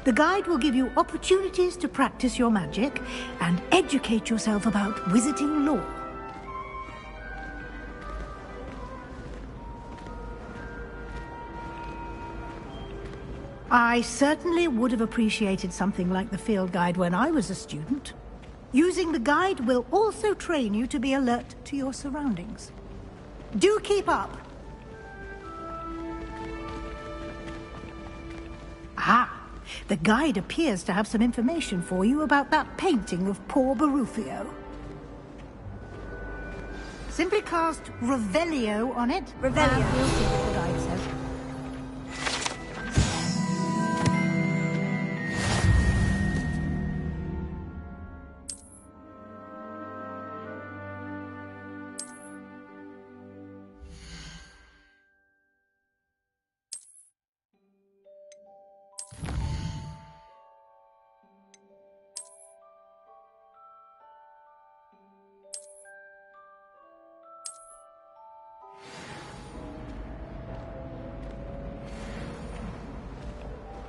The guide will give you opportunities to practice your magic and educate yourself about wizarding lore. I certainly would have appreciated something like the field guide when I was a student. Using the guide will also train you to be alert to your surroundings. Do keep up! Ah! The guide appears to have some information for you about that painting of poor Barufio. Simply cast Revelio on it. Revelio. And we'll see what the guide says.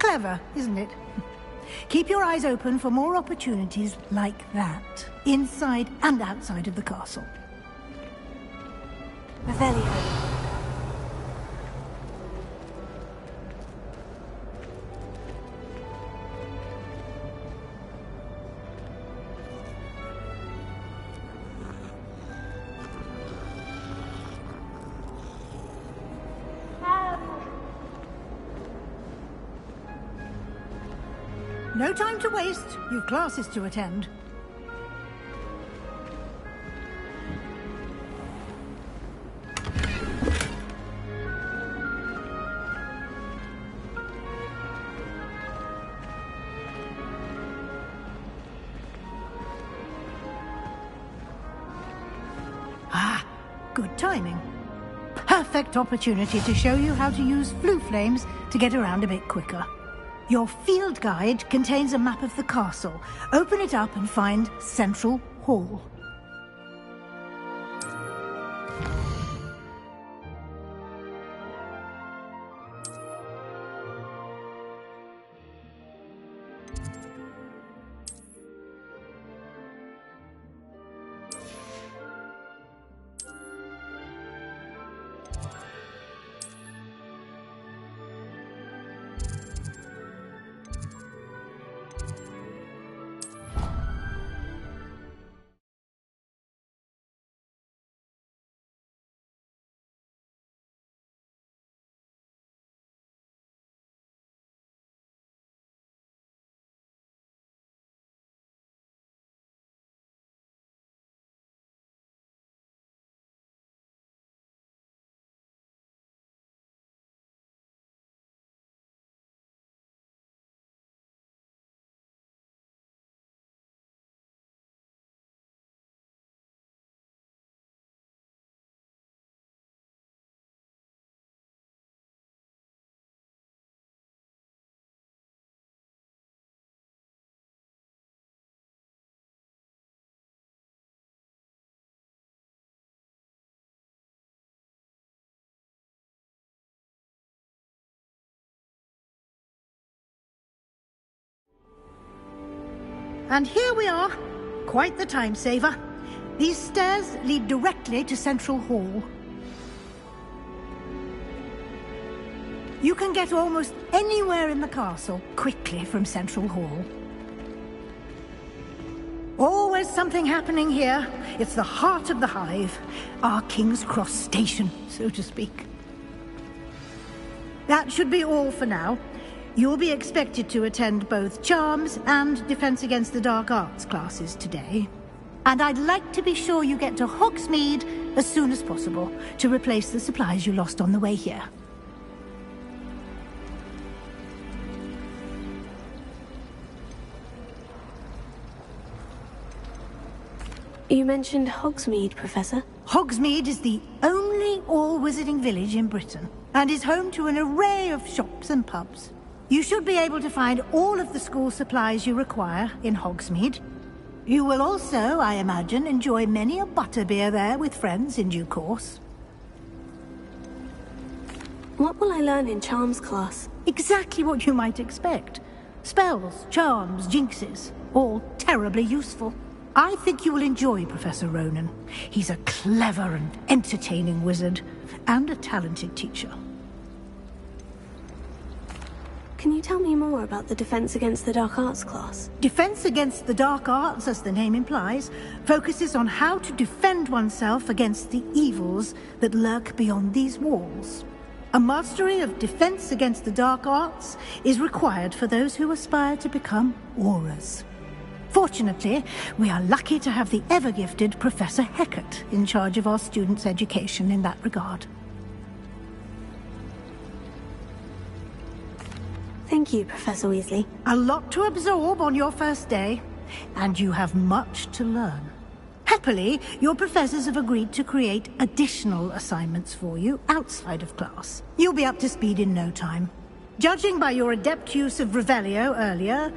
Clever, isn't it? Keep your eyes open for more opportunities like that, inside and outside of the castle. Revelio. No time to waste. You've classes to attend. Ah, good timing. Perfect opportunity to show you how to use flue flames to get around a bit quicker. Your field guide contains a map of the castle. Open it up and find Central Hall. And here we are. Quite the time saver. These stairs lead directly to Central Hall. You can get almost anywhere in the castle quickly from Central Hall. Always something happening here. It's the heart of the hive. Our King's Cross station, so to speak. That should be all for now. You'll be expected to attend both Charms and Defense Against the Dark Arts classes today. And I'd like to be sure you get to Hogsmeade as soon as possible to replace the supplies you lost on the way here. You mentioned Hogsmeade, Professor. Hogsmeade is the only all-wizarding village in Britain and is home to an array of shops and pubs. You should be able to find all of the school supplies you require in Hogsmeade. You will also, I imagine, enjoy many a butterbeer there with friends in due course. What will I learn in Charms class? Exactly what you might expect. Spells, charms, jinxes, all terribly useful. I think you will enjoy Professor Ronan. He's a clever and entertaining wizard, and a talented teacher. Can you tell me more about the Defense Against the Dark Arts class? Defense Against the Dark Arts, as the name implies, focuses on how to defend oneself against the evils that lurk beyond these walls. A mastery of Defense Against the Dark Arts is required for those who aspire to become Aurors. Fortunately, we are lucky to have the ever-gifted Professor Hecat in charge of our students' education in that regard. Thank you, Professor Weasley. A lot to absorb on your first day, and you have much to learn. Happily, your professors have agreed to create additional assignments for you outside of class. You'll be up to speed in no time. Judging by your adept use of Revelio earlier,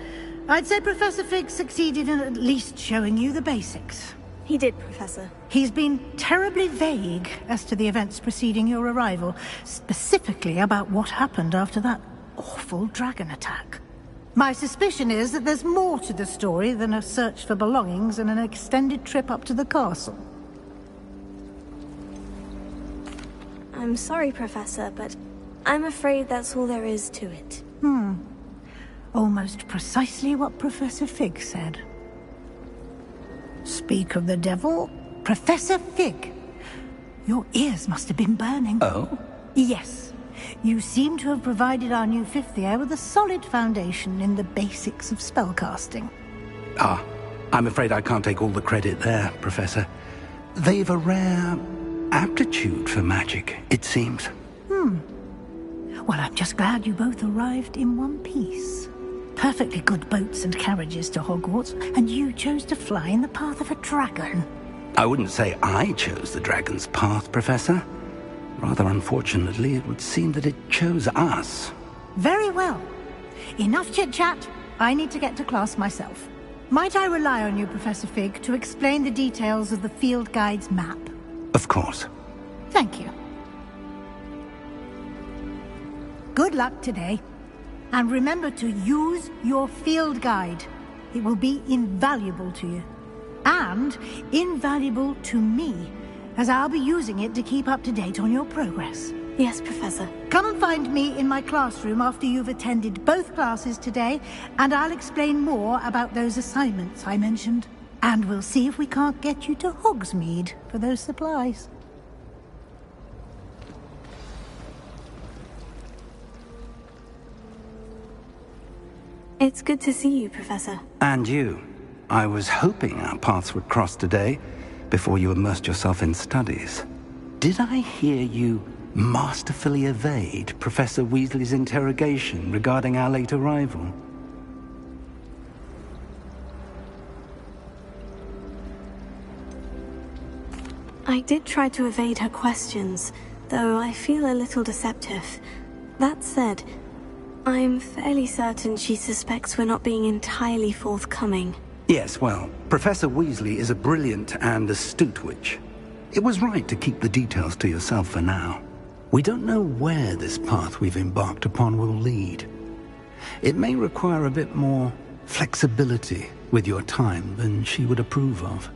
I'd say Professor Fig succeeded in at least showing you the basics. He did, Professor. He's been terribly vague as to the events preceding your arrival, specifically about what happened after that awful dragon attack. My suspicion is that there's more to the story than a search for belongings and an extended trip up to the castle. I'm sorry, Professor, but I'm afraid that's all there is to it. Almost precisely what Professor Fig said. Speak of the devil, Professor Fig. Your ears must have been burning. Oh? Yes. You seem to have provided our new fifth year with a solid foundation in the basics of spellcasting. Ah, I'm afraid I can't take all the credit there, Professor. They've a rare aptitude for magic, it seems. Well, I'm just glad you both arrived in one piece. Perfectly good boats and carriages to Hogwarts, and you chose to fly in the path of a dragon. I wouldn't say I chose the dragon's path, Professor. Rather unfortunately, it would seem that it chose us. Very well. Enough chit-chat. I need to get to class myself. Might I rely on you, Professor Fig, to explain the details of the field guide's map? Of course. Thank you. Good luck today. And remember to use your field guide. It will be invaluable to you. And invaluable to me, as I'll be using it to keep up to date on your progress. Yes, Professor. Come and find me in my classroom after you've attended both classes today, and I'll explain more about those assignments I mentioned. And we'll see if we can't get you to Hogsmeade for those supplies. It's good to see you, Professor. And you. I was hoping our paths would cross today, before you immersed yourself in studies. Did I hear you masterfully evade Professor Weasley's interrogation regarding our late arrival? I did try to evade her questions, though I feel a little deceptive. That said, I'm fairly certain she suspects we're not being entirely forthcoming. Yes, well, Professor Weasley is a brilliant and astute witch. It was right to keep the details to yourself for now. We don't know where this path we've embarked upon will lead. It may require a bit more flexibility with your time than she would approve of.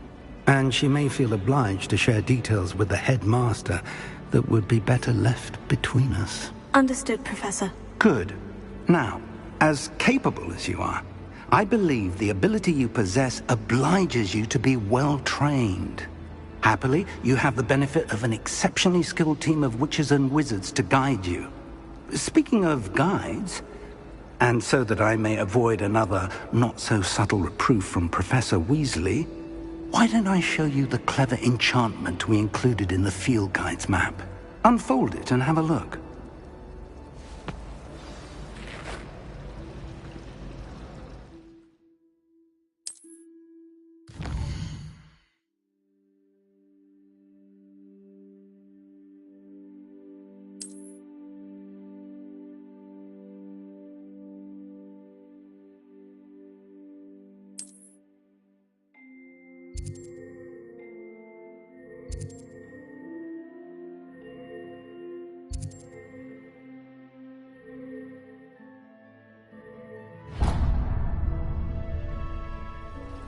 And she may feel obliged to share details with the headmaster that would be better left between us. Understood, Professor. Good. Now, as capable as you are, I believe the ability you possess obliges you to be well trained. Happily, you have the benefit of an exceptionally skilled team of witches and wizards to guide you. Speaking of guides, and so that I may avoid another not-so-subtle reproof from Professor Weasley, why don't I show you the clever enchantment we included in the field guide's map? Unfold it and have a look.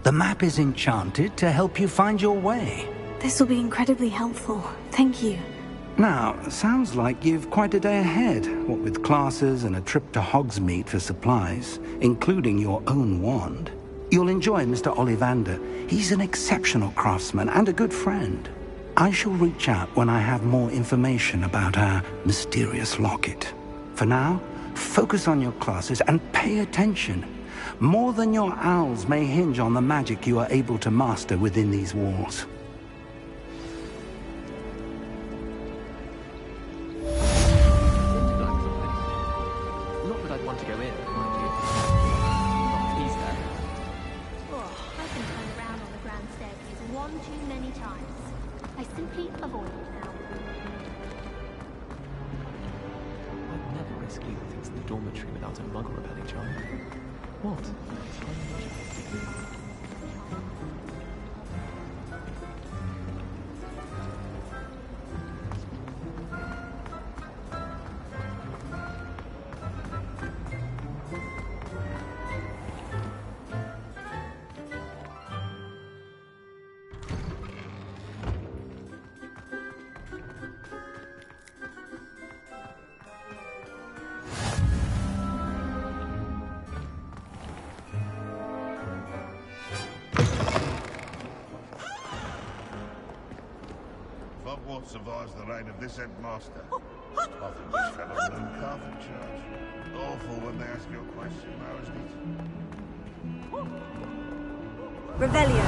The map is enchanted to help you find your way. This will be incredibly helpful. Thank you. Now, sounds like you've quite a day ahead, what with classes and a trip to Hogsmeade for supplies, including your own wand. You'll enjoy Mr. Ollivander. He's an exceptional craftsman and a good friend. I shall reach out when I have more information about our mysterious locket. For now, focus on your classes and pay attention. More than your owls may hinge on the magic you are able to master within these walls. Not that I'd want to go in, mind you. Not he's there. Oh, I've been turned around on the grand staircase one too many times. I simply avoid it now. I'd never risk leaving things in the dormitory without a muggle repelling charm. What? Hogwarts survives the reign of this headmaster. I think this fellow Luke half in charge. Awful when they ask you a question, though, isn't it? Revelio.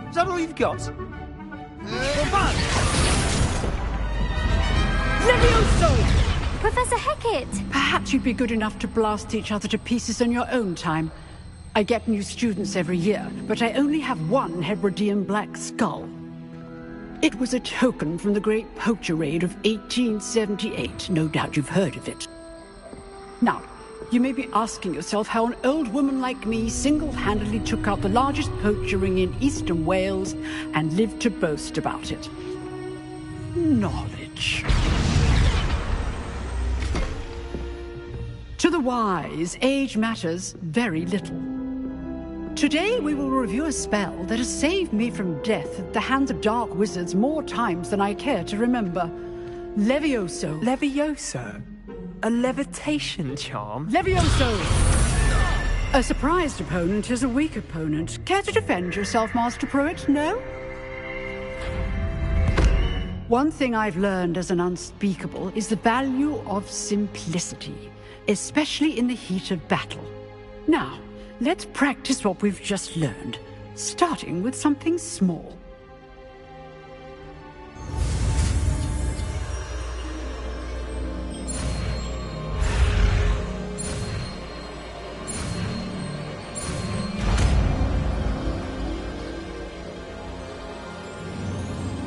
Is that all you've got? Levioso! Professor Hecat! Perhaps you'd be good enough to blast each other to pieces on your own time. I get new students every year, but I only have one Hebridean black skull. It was a token from the Great Poacher Raid of 1878. No doubt you've heard of it. Now, you may be asking yourself how an old woman like me single-handedly took out the largest poacher ring in eastern Wales and lived to boast about it. Knowledge. To the wise, age matters very little. Today we will review a spell that has saved me from death at the hands of dark wizards more times than I care to remember. Levioso. Levioso? A levitation charm? Levioso! A surprised opponent is a weak opponent. Care to defend yourself, Master Pruitt? No? One thing I've learned as an unspeakable is the value of simplicity, especially in the heat of battle. Now, let's practice what we've just learned, starting with something small.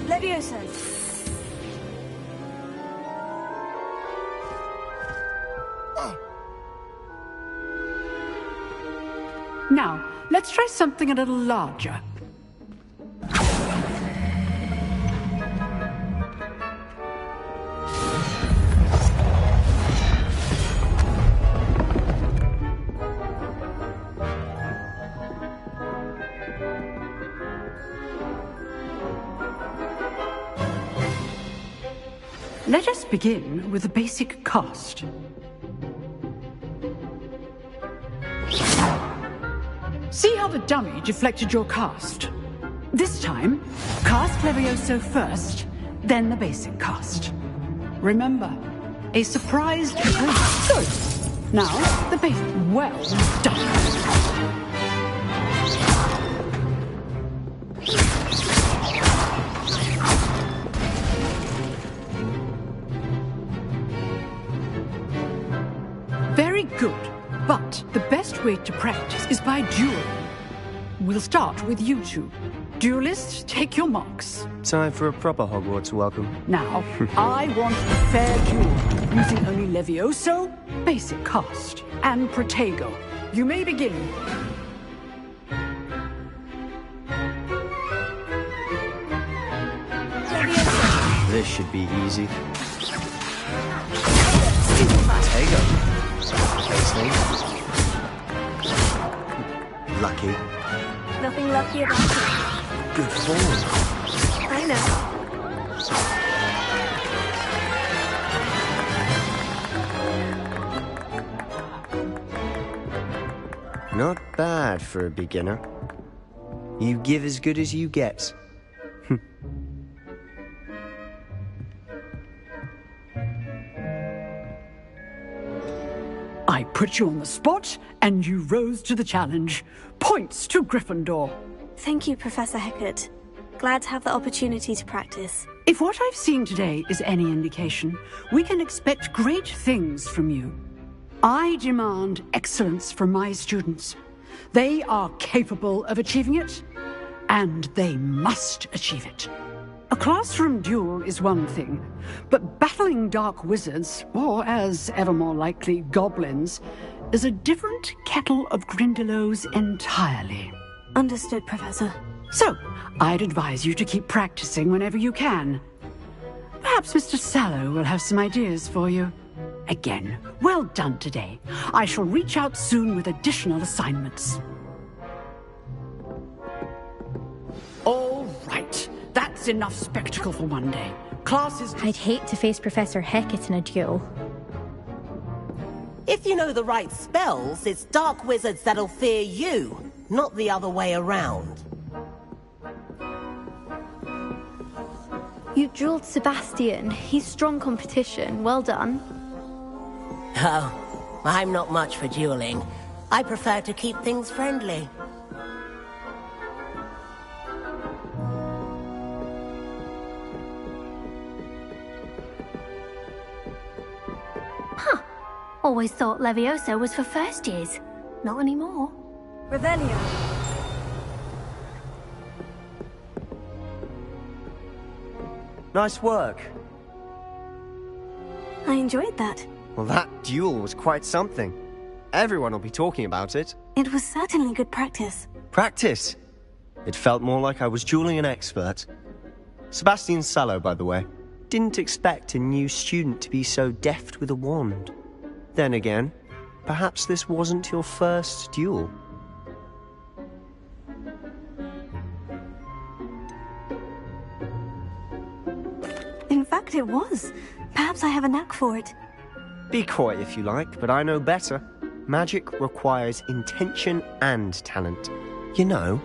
Levioso. Now, let's try something a little larger. Let us begin with the basic cast. See how the dummy deflected your cast? This time, cast Levioso first, then the basic cast. Remember, a surprised opponent. Good. Now, the basic. Well done. Very good. But the best way to practice is by dueling. We'll start with you two. Duelists, take your marks. Time for a proper Hogwarts welcome. Now, I want a fair duel, using only Levioso, basic cast, and Protego. You may begin. This should be easy. Protego. Lucky. Nothing lucky about it. Good form. I know. Not bad for a beginner. You give as good as you get. I put you on the spot, and you rose to the challenge. Points to Gryffindor. Thank you, Professor Hecat. Glad to have the opportunity to practice. If what I've seen today is any indication, we can expect great things from you. I demand excellence from my students. They are capable of achieving it, and they must achieve it. A classroom duel is one thing, but battling dark wizards, or as ever more likely, goblins, is a different kettle of Grindylows entirely. Understood, Professor. So, I'd advise you to keep practicing whenever you can. Perhaps Mr. Sallow will have some ideas for you. Again, well done today. I shall reach out soon with additional assignments. All right. That's enough spectacle for one day. Class is... I'd hate to face Professor Hecat in a duel. If you know the right spells, it's dark wizards that'll fear you, not the other way around. You dueled Sebastian. He's strong competition. Well done. Oh, I'm not much for dueling. I prefer to keep things friendly. Huh. Always thought Levioso was for first years. Not anymore. Revelio. Nice work. I enjoyed that. Well, that duel was quite something. Everyone will be talking about it. It was certainly good practice. Practice? It felt more like I was dueling an expert. Sebastian Sallow, by the way. Didn't expect a new student to be so deft with a wand. Then again, perhaps this wasn't your first duel. In fact, it was. Perhaps I have a knack for it. Be coy if you like, but I know better. Magic requires intention and talent. You know,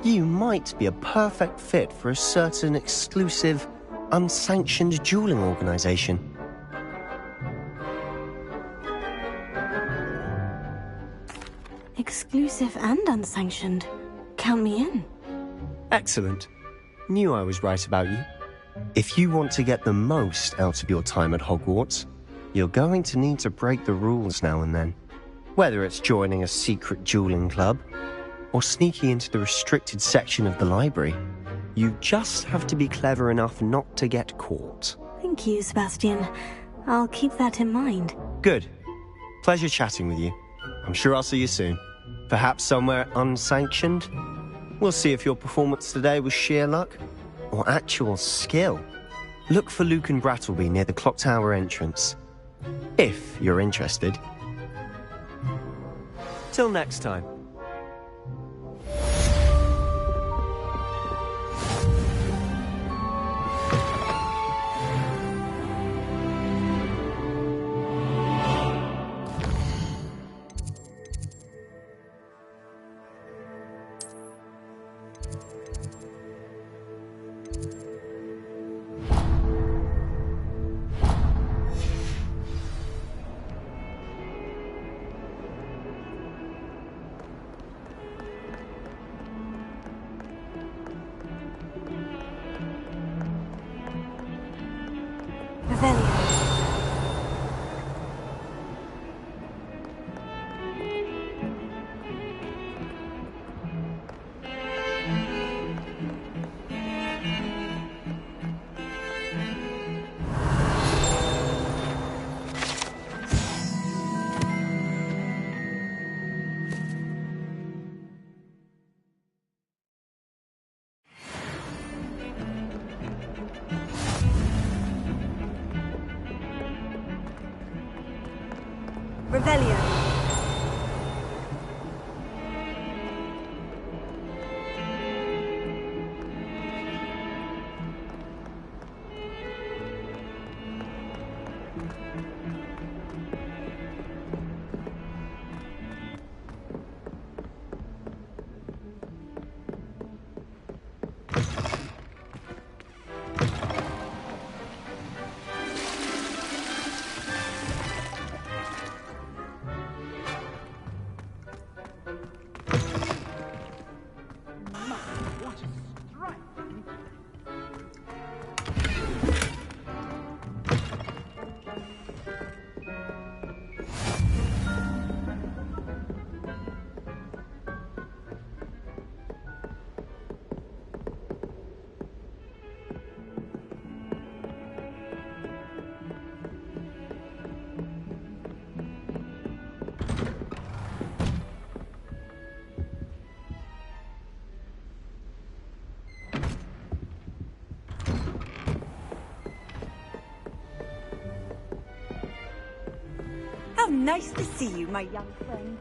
you might be a perfect fit for a certain exclusive, unsanctioned dueling organization. Exclusive and unsanctioned. Count me in. Excellent. Knew I was right about you. If you want to get the most out of your time at Hogwarts, you're going to need to break the rules now and then. Whether it's joining a secret dueling club, or sneaking into the restricted section of the library, you just have to be clever enough not to get caught. Thank you, Sebastian. I'll keep that in mind. Good. Pleasure chatting with you. I'm sure I'll see you soon. Perhaps somewhere unsanctioned? We'll see if your performance today was sheer luck or actual skill. Look for Luke and Brattleby near the clock tower entrance. If you're interested. Till next time. Revelio. How nice to see you, my young friend.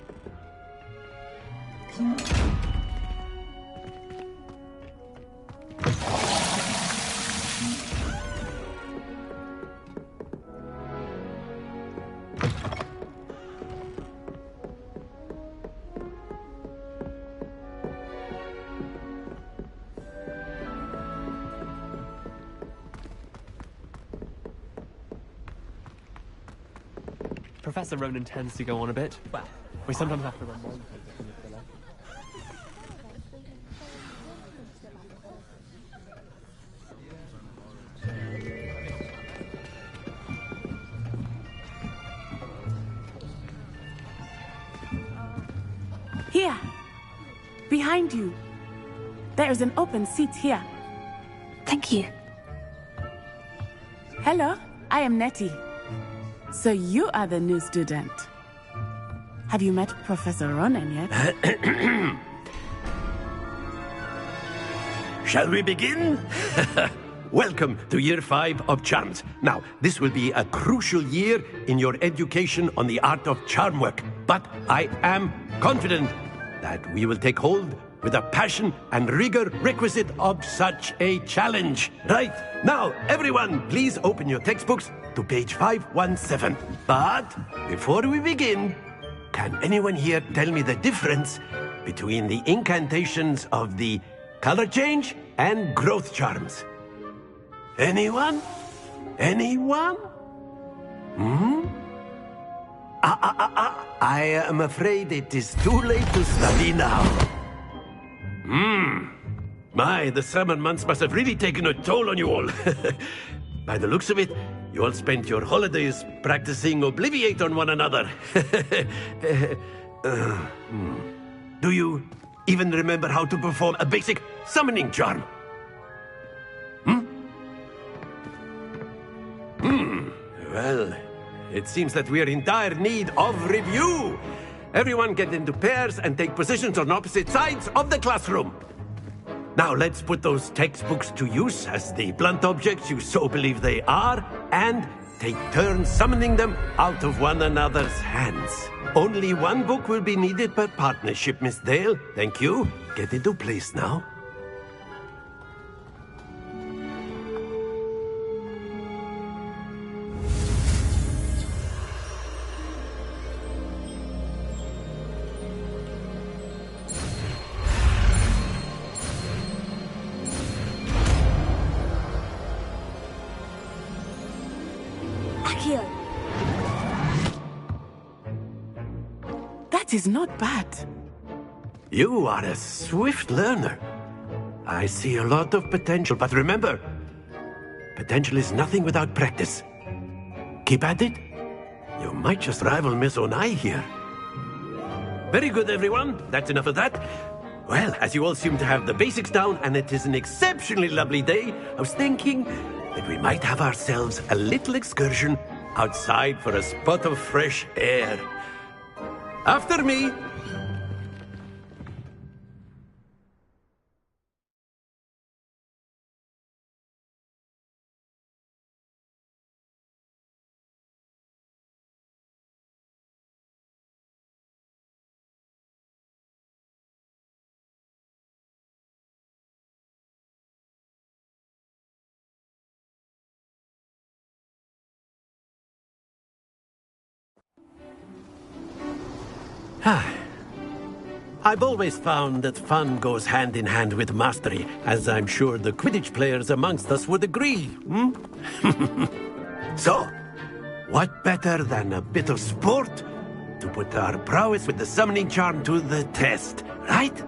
Professor Ronan tends to go on a bit. Well, we sometimes have to remind him from the filler. Here! Behind you! There is an open seat here. Thank you. Hello, I am Nettie. So you are the new student. Have you met Professor Ronan yet? Shall we begin? Welcome to Year 5 of Charms. Now, this will be a crucial year in your education on the art of charm work. But I am confident that we will take hold with the passion and rigor requisite of such a challenge. Right, now, everyone, please open your textbooks to page 517. But before we begin, can anyone here tell me the difference between the incantations of the color change and growth charms? Anyone? Anyone? I am afraid it is too late to study now. My, the summer months must have really taken a toll on you all. By the looks of it, you all spent your holidays practicing Obliviate on one another. Do you even remember how to perform a basic summoning charm? Well, it seems that we are in dire need of review. Everyone get into pairs and take positions on opposite sides of the classroom. Now let's put those textbooks to use as the blunt objects you so believe they are, and take turns summoning them out of one another's hands. Only one book will be needed per partnership, Miss Dale. Thank you. Get into place now. That is not bad. You are a swift learner. I see a lot of potential, but remember, potential is nothing without practice. Keep at it. You might just rival Miss Onai here. Very good, everyone. That's enough of that. Well, as you all seem to have the basics down, and it is an exceptionally lovely day, I was thinking that we might have ourselves a little excursion outside for a spot of fresh air. After me! I've always found that fun goes hand in hand with mastery, as I'm sure the Quidditch players amongst us would agree. So, what better than a bit of sport to put our prowess with the summoning charm to the test, right?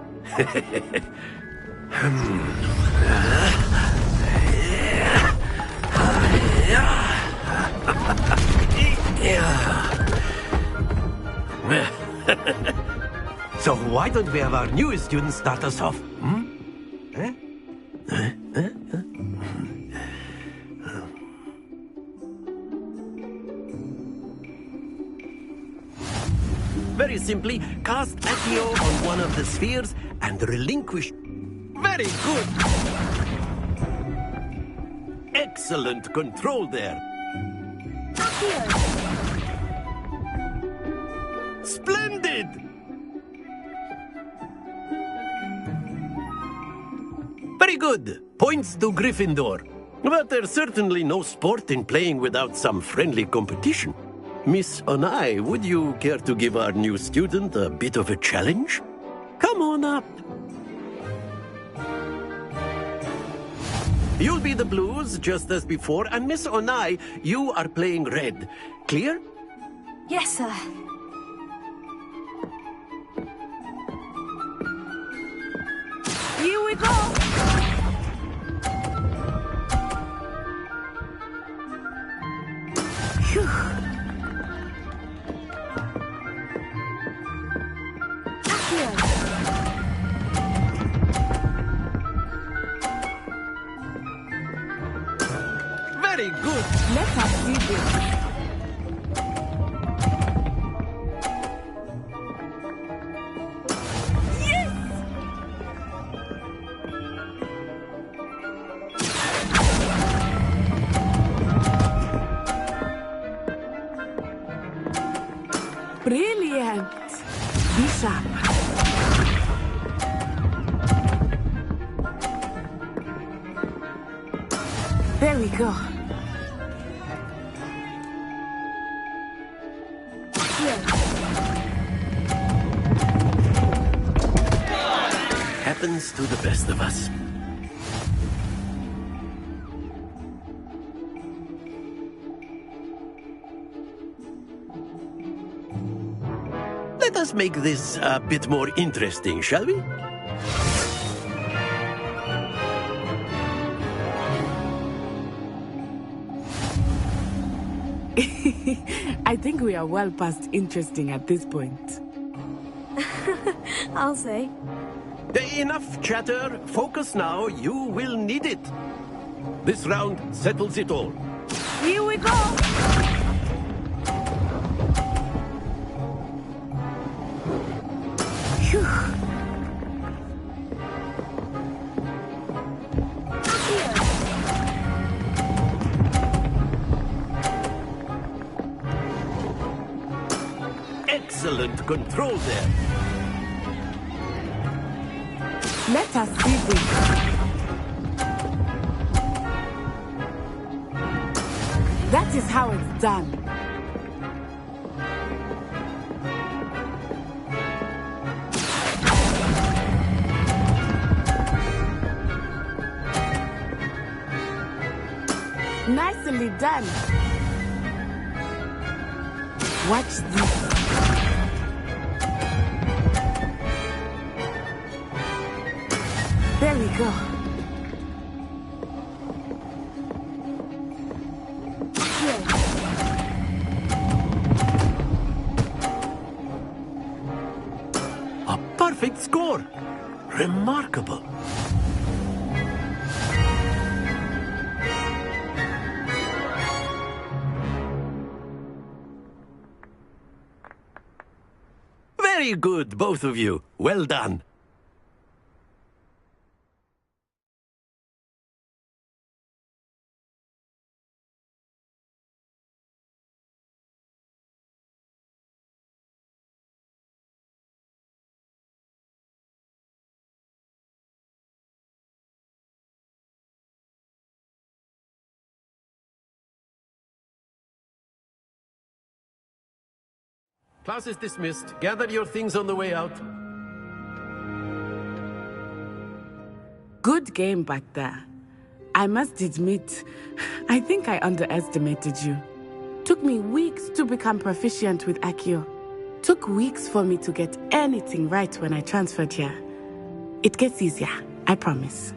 So why don't we have our newest student start us off? Very simply, cast Accio on one of the spheres and relinquish... Very good! Excellent control there. Splendid! Very good. Points to Gryffindor. But there's certainly no sport in playing without some friendly competition. Miss Onai, would you care to give our new student a bit of a challenge? Come on up. You'll be the blues, just as before, and Miss Onai, you are playing red. Clear? Yes, sir. Here we go! Phew. Very good. Let us see this. Brilliant! Be sharp. There we go. Happens to the best of us. Let us make this a bit more interesting, shall we? I think we are well past interesting at this point. I'll say. Enough chatter. Focus now. You will need it. This round settles it all. Here we go! Excellent control there. Let us see this. That is how it's done. Nicely done. Watch this. There we go. A perfect score. Remarkable. Very good, both of you. Well done. Class is dismissed. Gather your things on the way out. Good game back there. I must admit, I think I underestimated you. Took me weeks to become proficient with Accio. Took weeks for me to get anything right when I transferred here. It gets easier, I promise.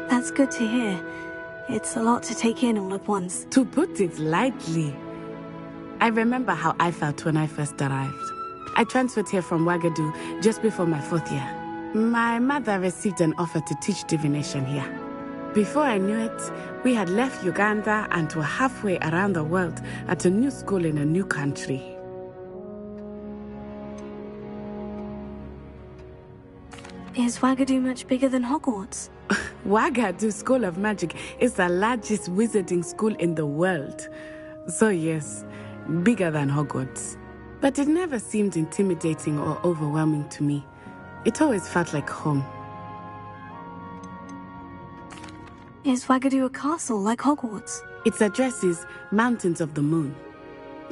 That's good to hear. It's a lot to take in all at once. To put it lightly, I remember how I felt when I first arrived. I transferred here from Ouagadougou just before my 4th year. My mother received an offer to teach divination here. Before I knew it, we had left Uganda and were halfway around the world at a new school in a new country. Is Ouagadougou much bigger than Hogwarts? Ouagadougou School of Magic is the largest wizarding school in the world. So yes, bigger than Hogwarts. But it never seemed intimidating or overwhelming to me. It always felt like home. Is Ouagadougou a castle like Hogwarts? Its address is Mountains of the Moon.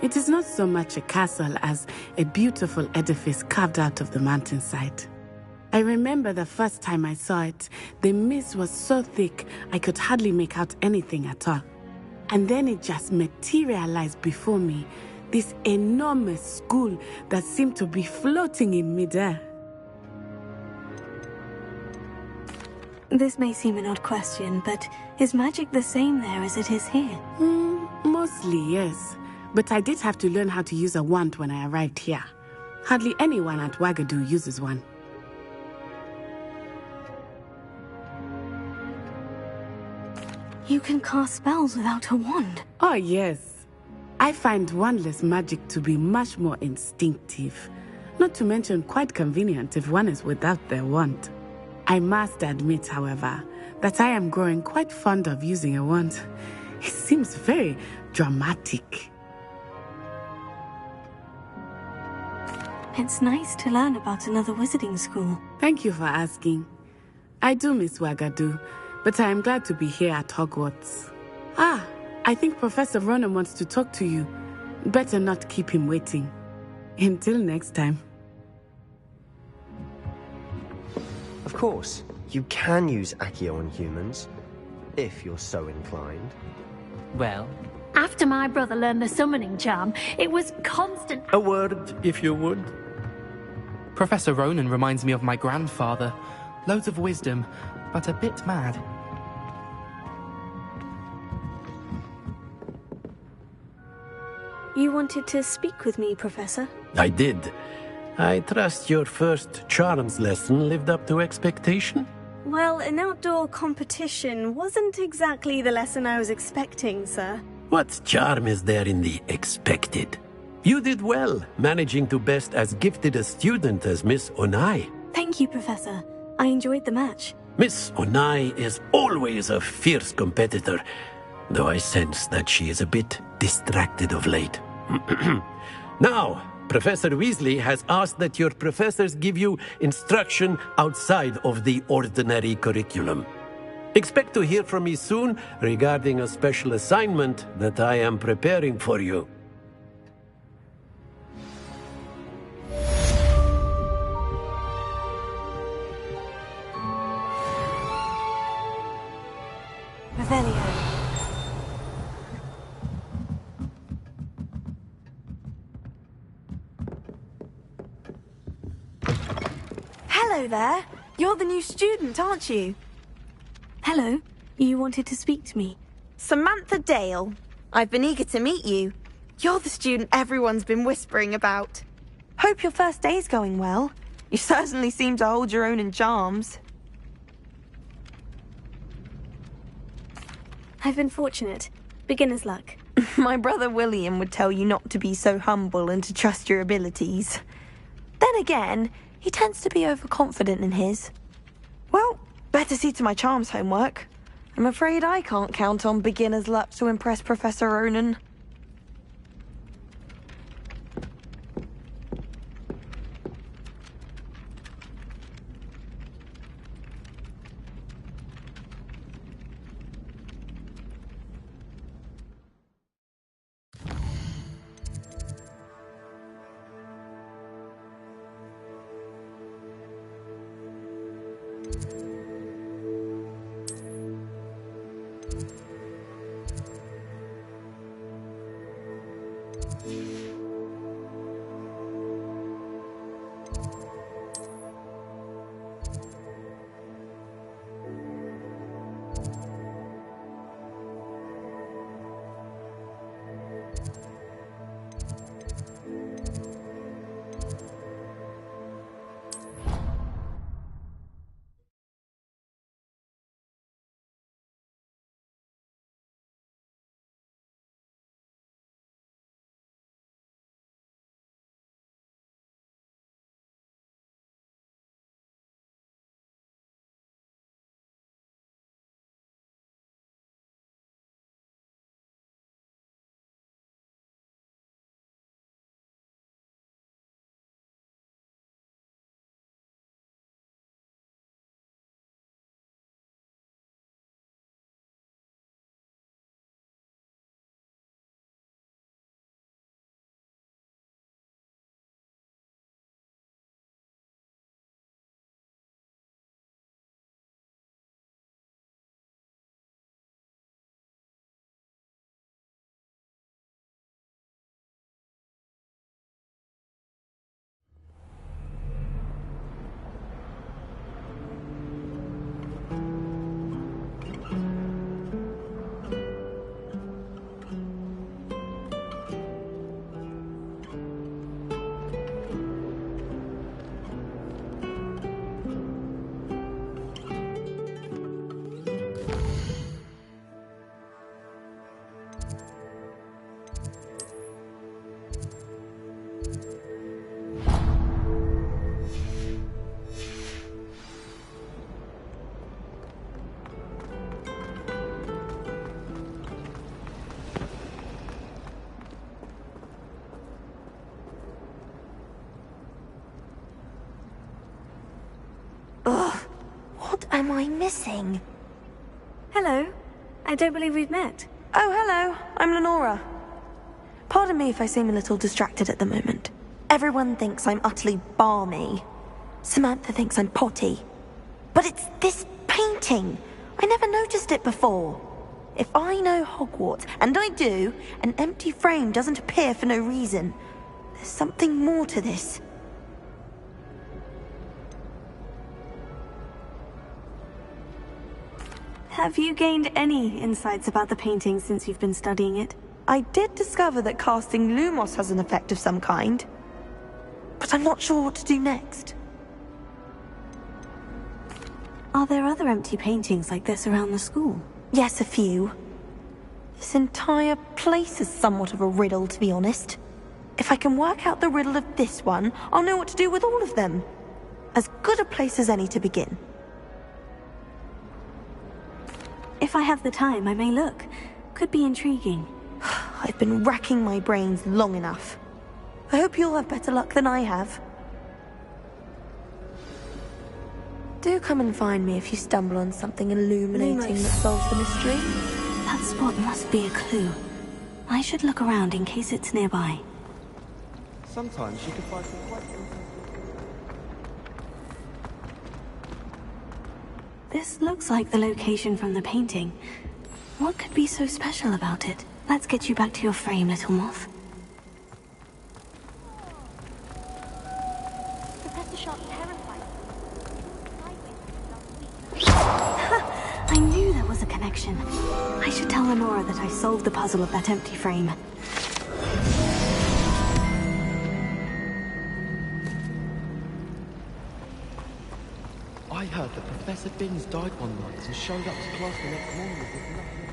It is not so much a castle as a beautiful edifice carved out of the mountainside. I remember the first time I saw it, the mist was so thick I could hardly make out anything at all. And then it just materialized before me, this enormous school that seemed to be floating in midair. This may seem an odd question, but is magic the same there as it is here? Mostly, yes. But I did have to learn how to use a wand when I arrived here. Hardly anyone at Ouagadougou uses one. You can cast spells without a wand? Oh, yes. I find wandless magic to be much more instinctive. Not to mention quite convenient if one is without their wand. I must admit, however, that I am growing quite fond of using a wand. It seems very dramatic. It's nice to learn about another wizarding school. Thank you for asking. I do miss Ouagadougou, but I am glad to be here at Hogwarts. I think Professor Ronan wants to talk to you. Better not keep him waiting. Until next time. Of course, you can use Accio on humans, if you're so inclined. Well? After my brother learned the summoning charm, it was constant. A word, if you would. Professor Ronan reminds me of my grandfather. Loads of wisdom, but a bit mad. You wanted to speak with me, Professor? I did. I trust your first charms lesson lived up to expectation? Well, an outdoor competition wasn't exactly the lesson I was expecting, sir. What charm is there in the expected? You did well, managing to best as gifted a student as Miss Onai. Thank you, Professor. I enjoyed the match. Miss Onai is always a fierce competitor, though I sense that she is a bit distracted of late. Now, Professor Weasley has asked that your professors give you instruction outside of the ordinary curriculum. Expect to hear from me soon regarding a special assignment that I am preparing for you. Revelio. Hello there. You're the new student, aren't you? Hello. You wanted to speak to me? Samantha Dale. I've been eager to meet you. You're the student everyone's been whispering about. Hope your first day's going well. You certainly seem to hold your own in charms. I've been fortunate. Beginner's luck. My brother William would tell you not to be so humble and to trust your abilities. Then again, he tends to be overconfident in his. Well, better see to my charms homework. I'm afraid I can't count on beginner's luck to impress Professor Ronan. Ugh, what am I missing? Hello. I don't believe we've met. Oh, hello. I'm Lenora. Pardon me if I seem a little distracted at the moment. Everyone thinks I'm utterly balmy. Samantha thinks I'm potty. But it's this painting. I never noticed it before. If I know Hogwarts, and I do, an empty frame doesn't appear for no reason. There's something more to this. Have you gained any insights about the painting since you've been studying it? I did discover that casting Lumos has an effect of some kind. But I'm not sure what to do next. Are there other empty paintings like this around the school? Yes, a few. This entire place is somewhat of a riddle, to be honest. If I can work out the riddle of this one, I'll know what to do with all of them. As good a place as any to begin. If I have the time, I may look. Could be intriguing. I've been racking my brains long enough. I hope you'll have better luck than I have. Do come and find me if you stumble on something illuminating that solves the mystery. That spot must be a clue. I should look around in case it's nearby. Sometimes you can find some quite interesting... This looks like the location from the painting. What could be so special about it? Let's get you back to your frame, little moth. Professor Sharp terrified I knew there was a connection. I should tell Lenora that I solved the puzzle of that empty frame. I heard that Professor Binns died one night and showed up to class the next morning with nothing.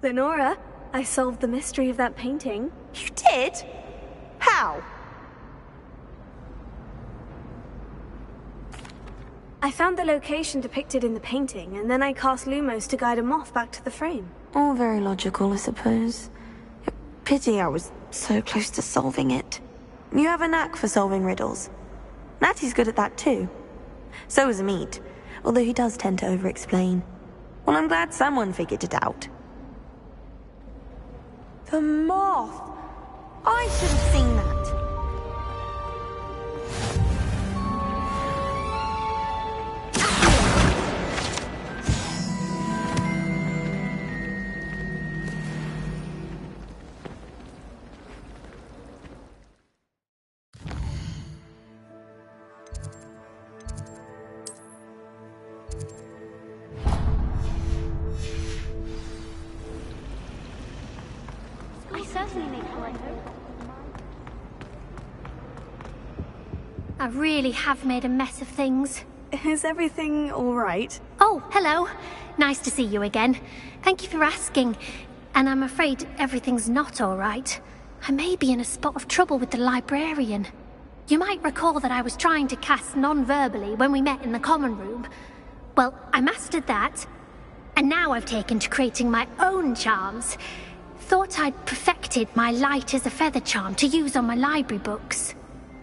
Lenora, I solved the mystery of that painting. You did? How? I found the location depicted in the painting, and then I cast Lumos to guide him off back to the frame. All very logical, I suppose. Pity I was so close to solving it. You have a knack for solving riddles. Natty's good at that too. So is Amit, although he does tend to over-explain. Well, I'm glad someone figured it out. The moth! I should have seen that. I really have made a mess of things. Is everything all right? Oh, hello. Nice to see you again. Thank you for asking. And I'm afraid everything's not all right. I may be in a spot of trouble with the librarian. You might recall that I was trying to cast non-verbally when we met in the common room. Well, I mastered that. And now I've taken to creating my own charms. Thought I'd perfected my light as a feather charm to use on my library books.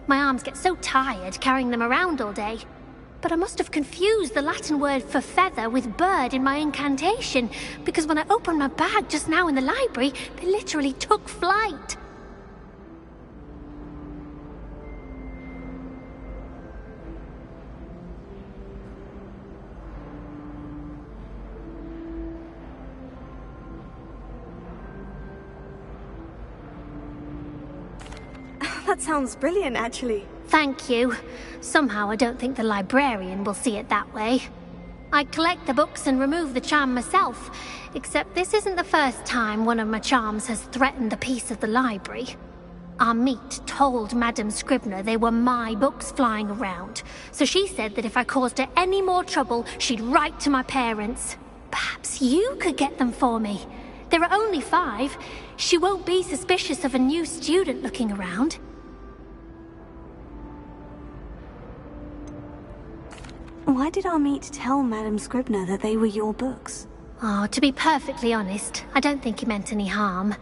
My arms get so tired carrying them around all day. But I must have confused the Latin word for feather with bird in my incantation, because when I opened my bag just now in the library, they literally took flight. That sounds brilliant, actually. Thank you. Somehow I don't think the librarian will see it that way. I'd collect the books and remove the charm myself, except this isn't the first time one of my charms has threatened the peace of the library. Amit told Madame Scribner they were my books flying around, so she said that if I caused her any more trouble, she'd write to my parents. Perhaps you could get them for me. There are only 5. She won't be suspicious of a new student looking around. Why did Amit tell Madame Scribner that they were your books? Oh, to be perfectly honest, I don't think he meant any harm.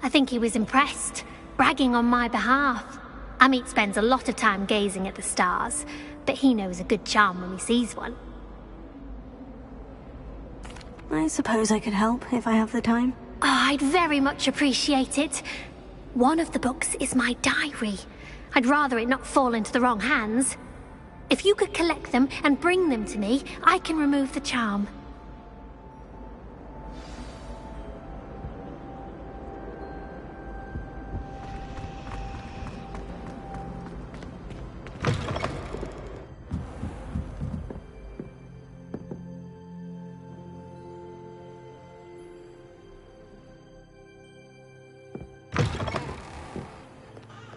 I think he was impressed, bragging on my behalf. Amit spends a lot of time gazing at the stars, but he knows a good charm when he sees one. I suppose I could help if I have the time. Oh, I'd very much appreciate it. One of the books is my diary. I'd rather it not fall into the wrong hands. If you could collect them and bring them to me, I can remove the charm.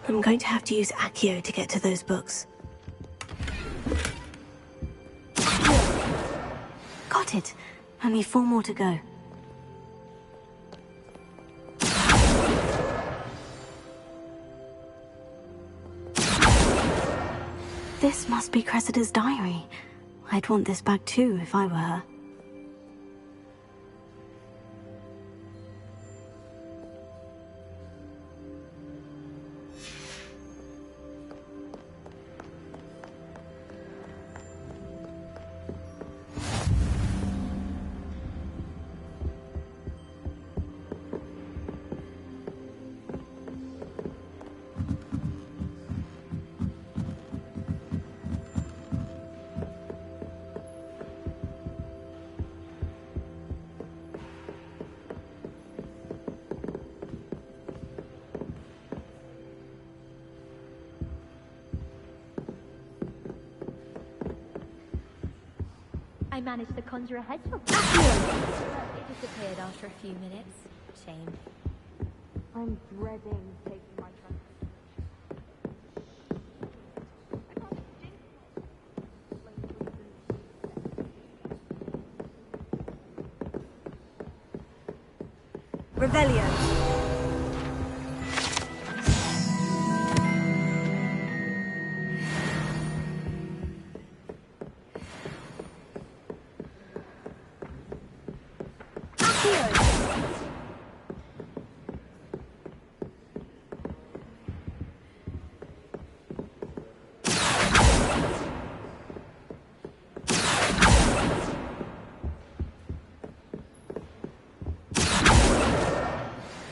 I'm going to have to use Accio to get to those books. Got it. Only 4 more to go. This must be Cressida's diary. I'd want this back too if I were her. I managed to conjure a hedgehog. It disappeared after a few minutes. Shame. I'm dreading taking my trunk. Revelio.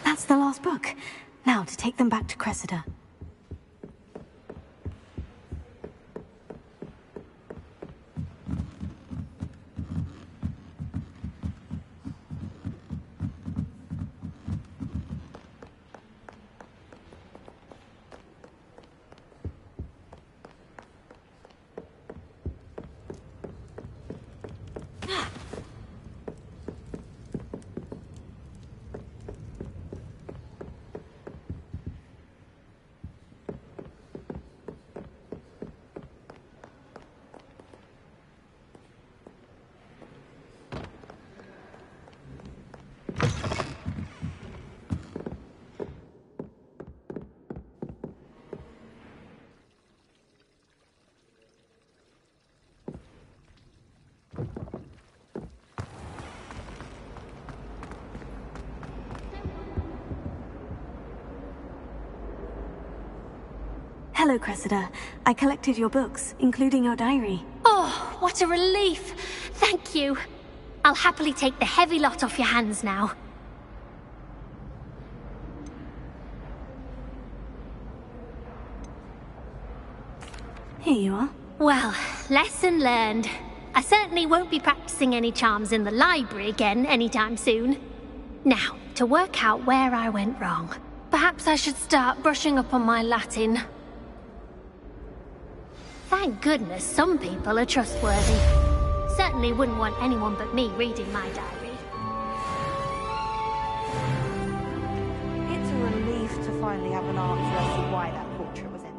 That's the last book. Now to take them back to Cressida. Hello, Cressida. I collected your books, including your diary. Oh, what a relief! Thank you. I'll happily take the heavy lot off your hands now. Here you are. Well, lesson learned. I certainly won't be practicing any charms in the library again anytime soon. Now, to work out where I went wrong. Perhaps I should start brushing up on my Latin. Thank goodness some people are trustworthy. Certainly wouldn't want anyone but me reading my diary. It's a relief to finally have an answer as to why that portrait was empty.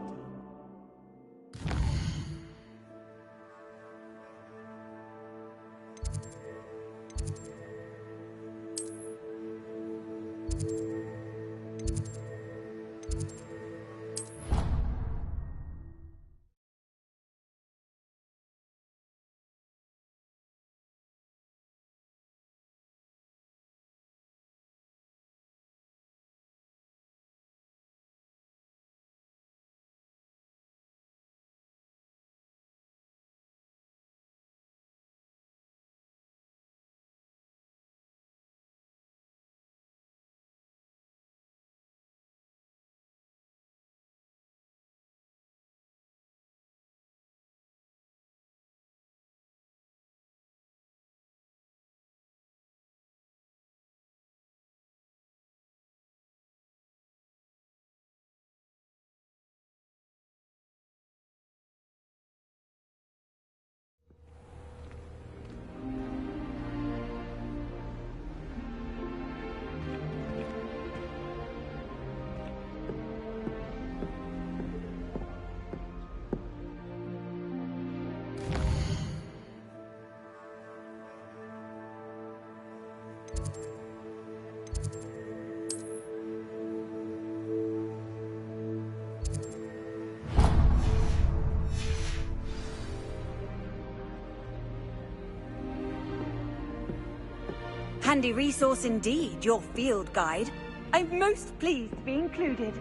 Handy resource indeed, your field guide. I'm most pleased to be included.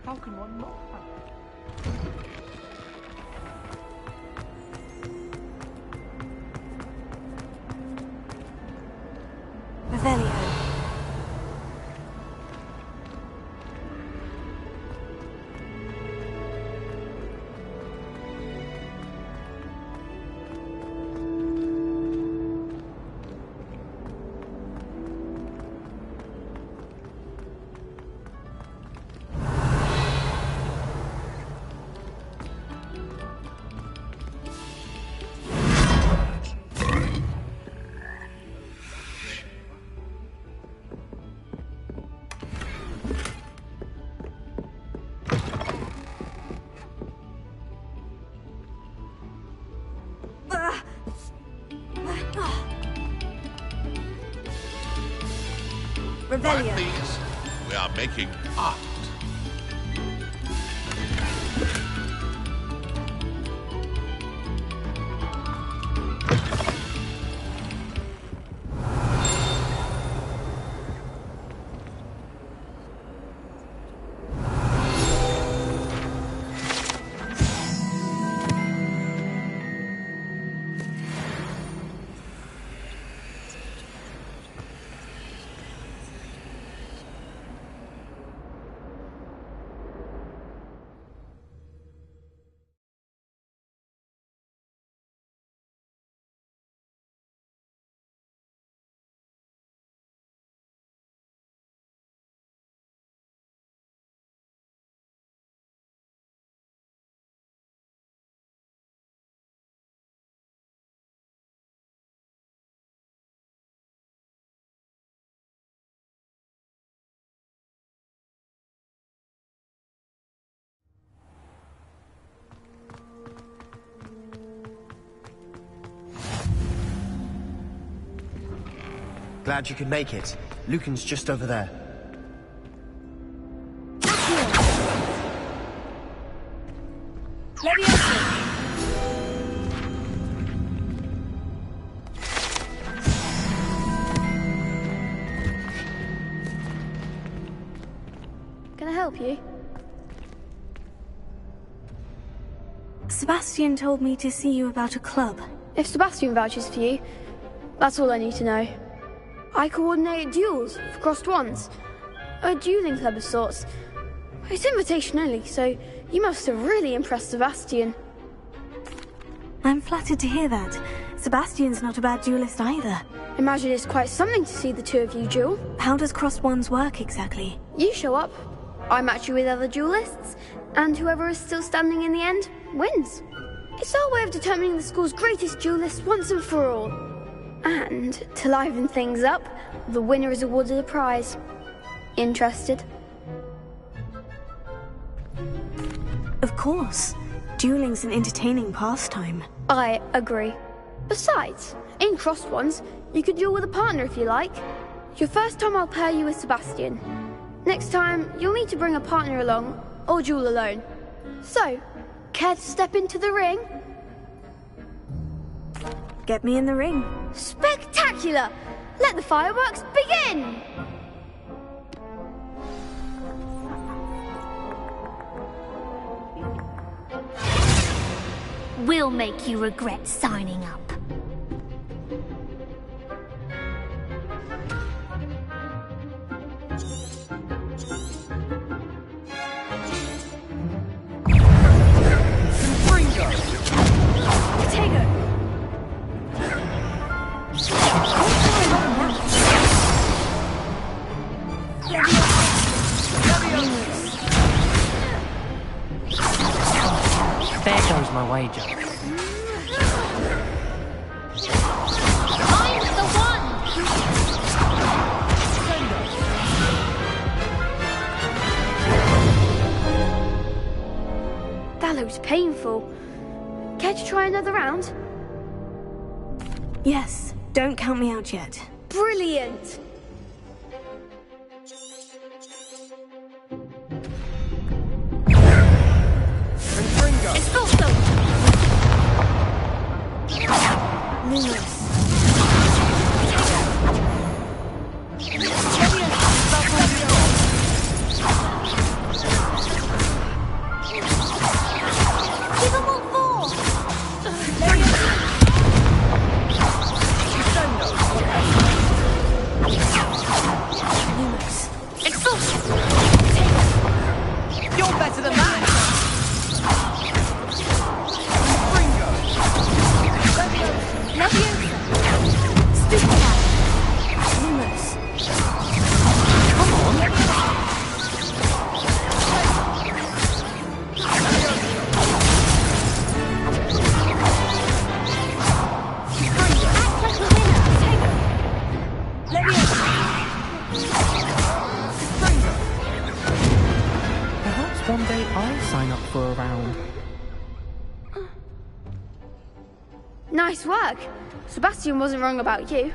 How can one not have? Revelio. Revelio. Please, we are making art. Glad you could make it. Lucan's just over there. Can I help you? Sebastian told me to see you about a club. If Sebastian vouches for you, that's all I need to know. I coordinate duels for crossed wands. A dueling club of sorts. It's invitation only, so you must have really impressed Sebastian. I'm flattered to hear that. Sebastian's not a bad duelist either. Imagine it's quite something to see the two of you duel. How does crossed wands work exactly? You show up, I match you with other duelists, and whoever is still standing in the end wins. It's our way of determining the school's greatest duelist once and for all. And, to liven things up, the winner is awarded a prize. Interested? Of course. Dueling's an entertaining pastime. I agree. Besides, in crossed ones, you could duel with a partner if you like. Your first time I'll pair you with Sebastian. Next time, you'll need to bring a partner along, or duel alone. So, care to step into the ring? Get me in the ring. Spectacular! Let the fireworks begin! We'll make you regret signing up. There goes my wager. I'm the one! That looks painful. Care to try another round? Yes, don't count me out yet. Brilliant! Expulso! Numerous. Give them all four! Numerous. Expulso! You're better than that! Love you! Nice work. Sebastian wasn't wrong about you.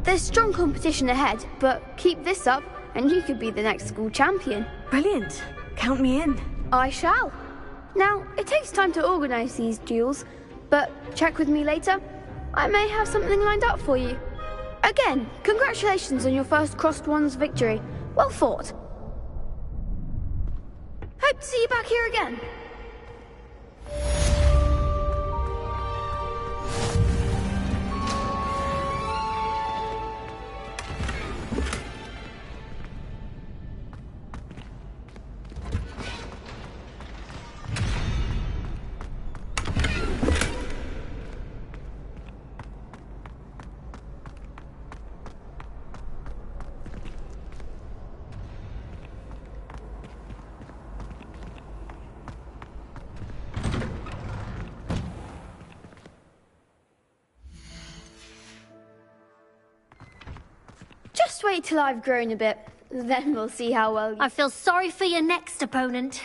There's strong competition ahead, but keep this up and you could be the next school champion. Brilliant. Count me in. I shall. Now, it takes time to organise these duels, but check with me later. I may have something lined up for you. Again, congratulations on your first Crossed Wands victory. Well fought. Hope to see you back here again. Just wait till I've grown a bit, then we'll see how well you... I feel sorry for your next opponent.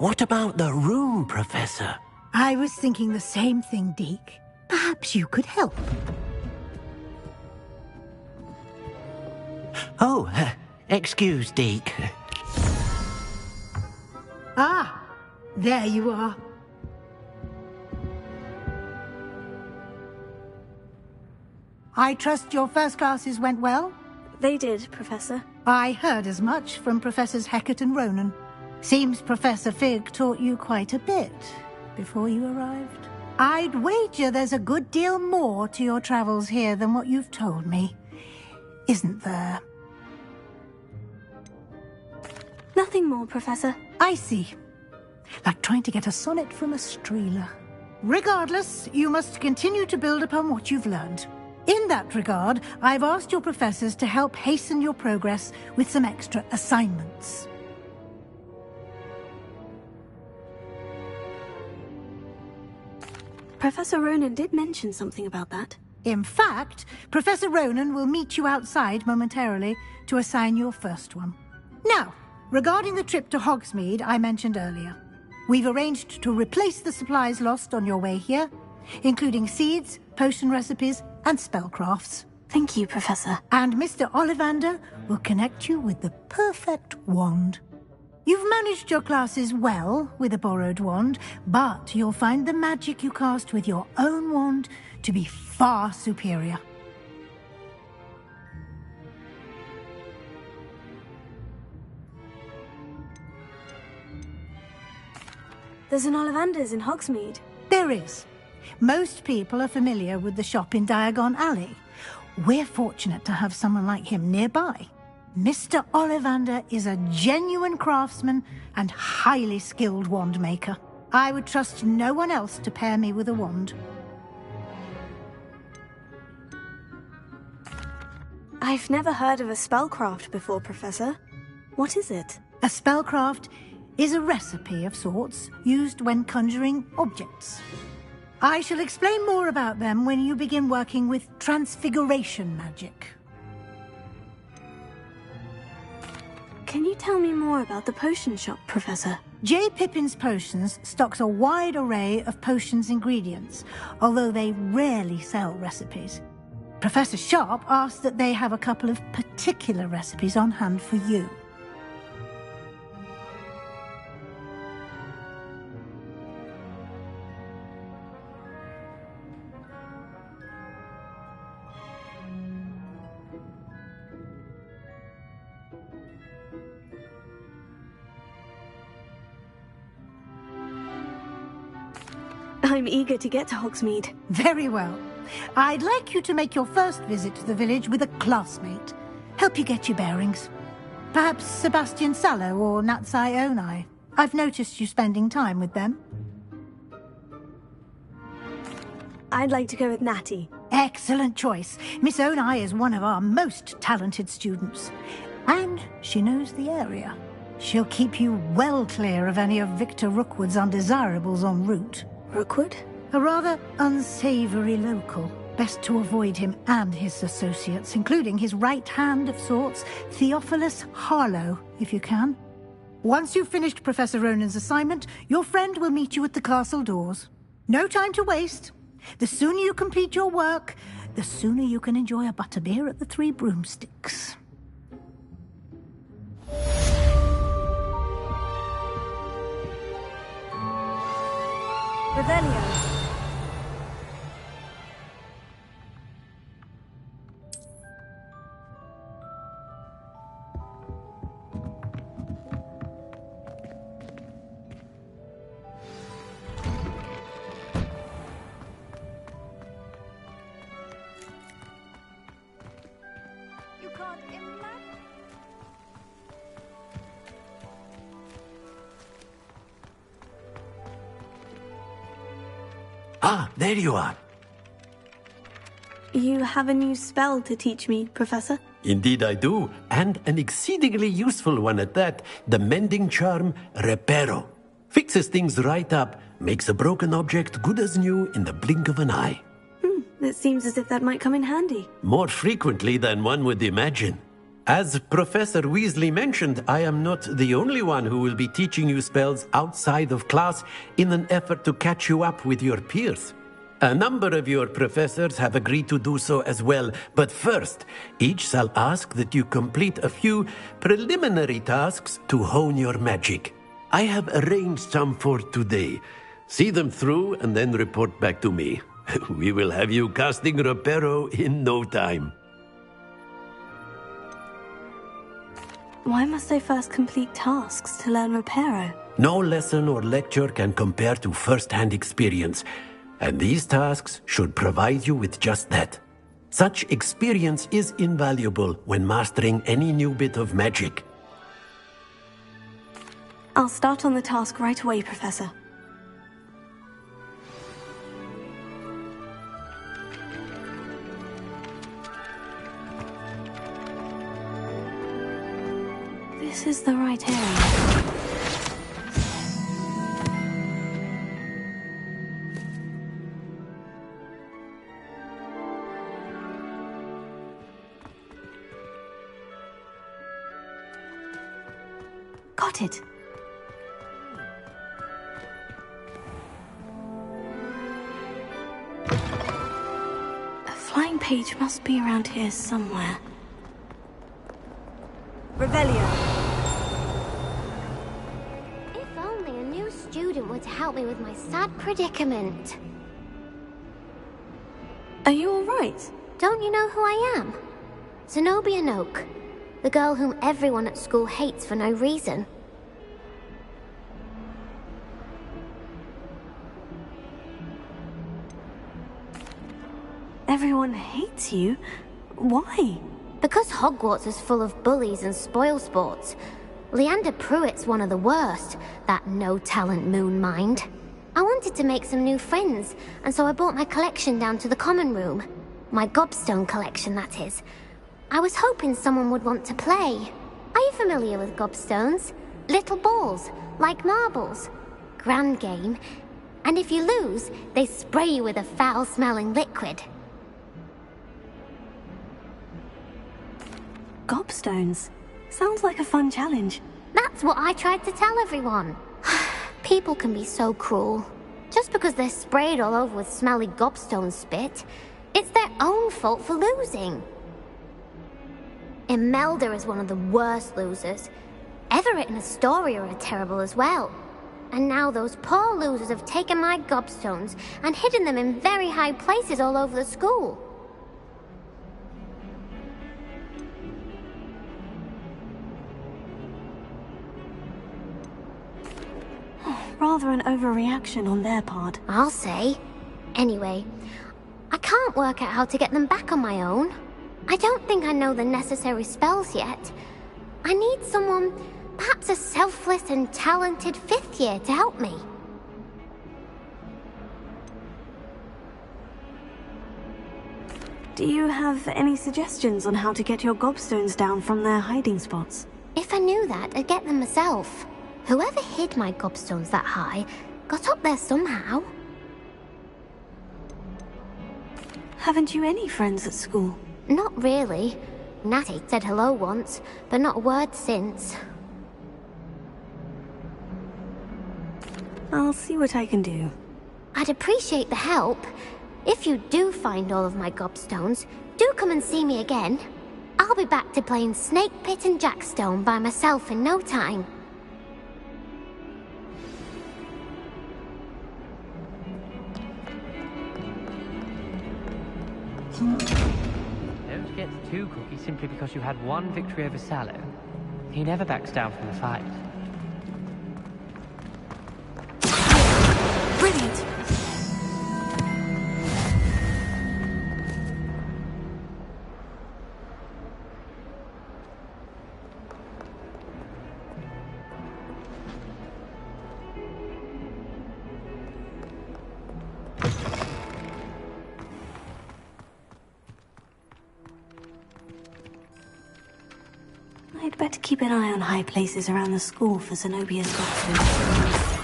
What about the room, Professor? I was thinking the same thing, Deke. Perhaps you could help. Oh, excuse, Deke. Ah, there you are. I trust your first classes went well? They did, Professor. I heard as much from Professors Hecat and Ronan. Seems Professor Fig taught you quite a bit before you arrived. I'd wager there's a good deal more to your travels here than what you've told me. Isn't there? Nothing more, Professor. I see. Like trying to get a sonnet from a streeler. Regardless, you must continue to build upon what you've learned. In that regard, I've asked your professors to help hasten your progress with some extra assignments. Professor Ronan did mention something about that. In fact, Professor Ronan will meet you outside momentarily to assign your first one. Now, regarding the trip to Hogsmeade I mentioned earlier, we've arranged to replace the supplies lost on your way here, including seeds, potion recipes, and spellcrafts. Thank you, Professor. And Mr. Ollivander will connect you with the perfect wand. You've managed your classes well with a borrowed wand, but you'll find the magic you cast with your own wand to be far superior. There's an Ollivander's in Hogsmeade. There is. Most people are familiar with the shop in Diagon Alley. We're fortunate to have someone like him nearby. Mr. Ollivander is a genuine craftsman and highly skilled wand maker. I would trust no one else to pair me with a wand. I've never heard of a spellcraft before, Professor. What is it? A spellcraft is a recipe of sorts used when conjuring objects. I shall explain more about them when you begin working with transfiguration magic. Can you tell me more about the potion shop, Professor? J. Pippin's Potions stocks a wide array of potions ingredients, although they rarely sell recipes. Professor Sharp asked that they have a couple of particular recipes on hand for you. I'm eager to get to Hogsmeade. Very well. I'd like you to make your first visit to the village with a classmate. Help you get your bearings. Perhaps Sebastian Sallow or Natsai Onai. I've noticed you spending time with them. I'd like to go with Natty. Excellent choice. Miss Onai is one of our most talented students. And she knows the area. She'll keep you well clear of any of Victor Rookwood's undesirables en route. Rookwood? A rather unsavory local. Best to avoid him and his associates, including his right hand of sorts, Theophilus Harlow, if you can. Once you've finished Professor Ronan's assignment, your friend will meet you at the castle doors. No time to waste. The sooner you complete your work, the sooner you can enjoy a butterbeer at the Three Broomsticks. Revelio. Ah, there you are. You have a new spell to teach me, Professor? Indeed I do, and an exceedingly useful one at that. The mending charm, Reparo. Fixes things right up, makes a broken object good as new in the blink of an eye. It seems as if that might come in handy. More frequently than one would imagine. As Professor Weasley mentioned, I am not the only one who will be teaching you spells outside of class in an effort to catch you up with your peers. A number of your professors have agreed to do so as well, but first, each shall ask that you complete a few preliminary tasks to hone your magic. I have arranged some for today. See them through and then report back to me. We will have you casting Reparo in no time. Why must I first complete tasks to learn Reparo? No lesson or lecture can compare to first-hand experience, and these tasks should provide you with just that. Such experience is invaluable when mastering any new bit of magic. I'll start on the task right away, Professor. This is the right area. Got it. A flying page must be around here somewhere. Revelio. If only a new student were to help me with my sad predicament. Are you all right? Don't you know who I am? Zenobia Noak, the girl whom everyone at school hates for no reason. Everyone hates you? Why? Because Hogwarts is full of bullies and spoilsports. Leander Pruitt's one of the worst, that no-talent moon mind. I wanted to make some new friends, and so I brought my collection down to the common room. My gobstone collection, that is. I was hoping someone would want to play. Are you familiar with gobstones? Little balls, like marbles. Grand game. And if you lose, they spray you with a foul-smelling liquid. Gobstones? Sounds like a fun challenge. That's what I tried to tell everyone. People can be so cruel. Just because they're sprayed all over with smelly gobstone spit, it's their own fault for losing. Imelda is one of the worst losers. Everett and Astoria are terrible as well. And now those poor losers have taken my gobstones and hidden them in very high places all over the school. Rather an overreaction on their part. I'll say. Anyway, I can't work out how to get them back on my own. I don't think I know the necessary spells yet. I need someone, perhaps a selfless and talented 5th year to help me. Do you have any suggestions on how to get your gobstones down from their hiding spots? If I knew that, I'd get them myself. Whoever hid my gobstones that high got up there somehow. Haven't you any friends at school? Not really. Natty said hello once, but not a word since. I'll see what I can do. I'd appreciate the help. If you do find all of my gobstones, do come and see me again. I'll be back to playing Snake Pit and Jackstone by myself in no time. Don't get too cocky simply because you had one victory over Sallow. He never backs down from the fight. Brilliant! I'd better keep an eye on high places around the school for Zenobia's gobstones.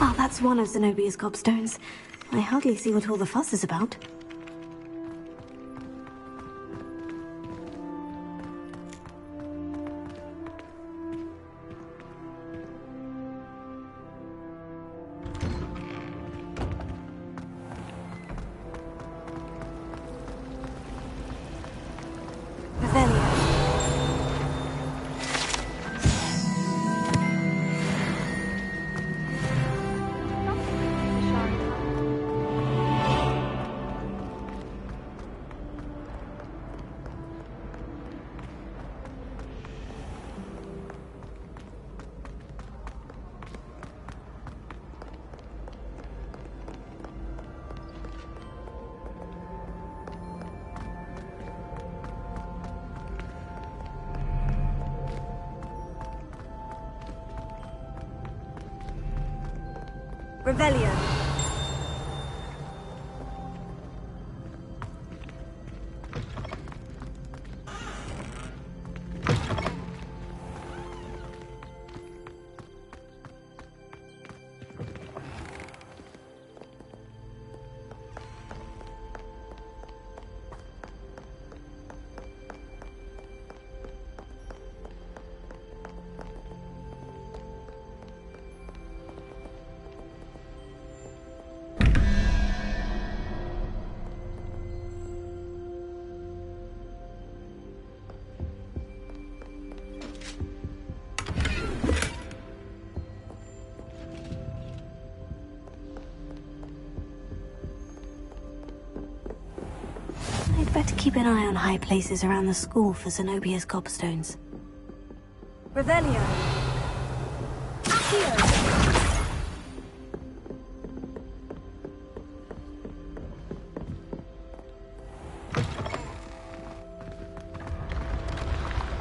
Ah, that's one of Zenobia's gobstones. I hardly see what all the fuss is about. Revelio. I'd better keep an eye on high places around the school for Zenobia's gobstones. Revelio. Accio.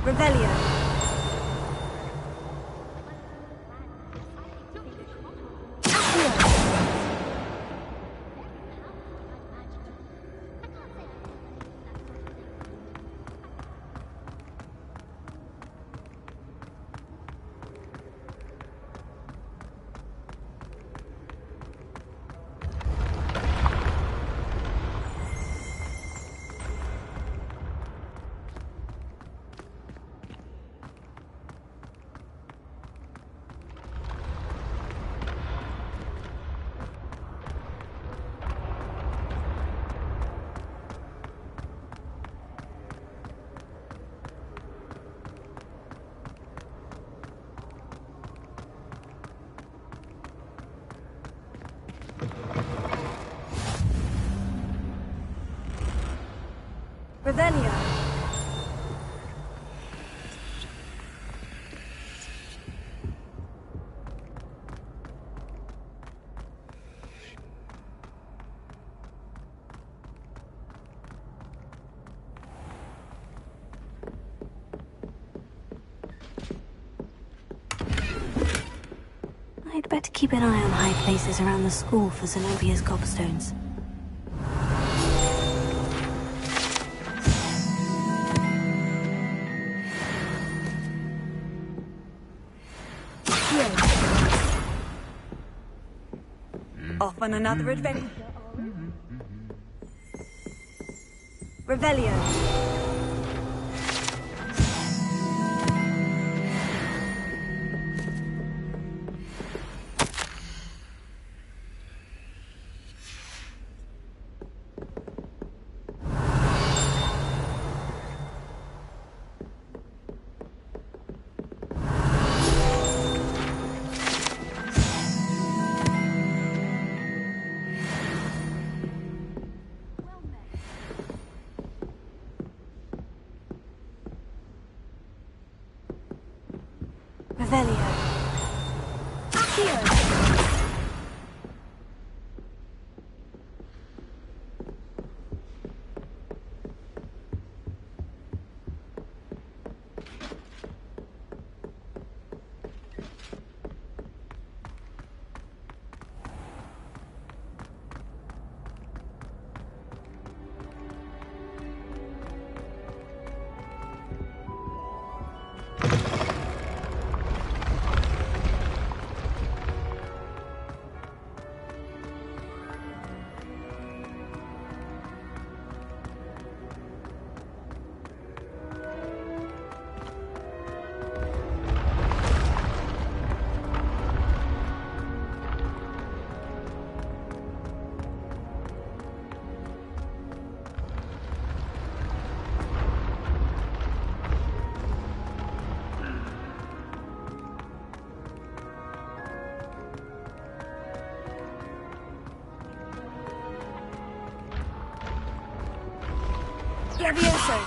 Revelio. Revelio. I'd better keep an eye on high places around the school for Zenobia's gobstones. Off on another adventure. Revelio. Revelio. Accio. Levioso.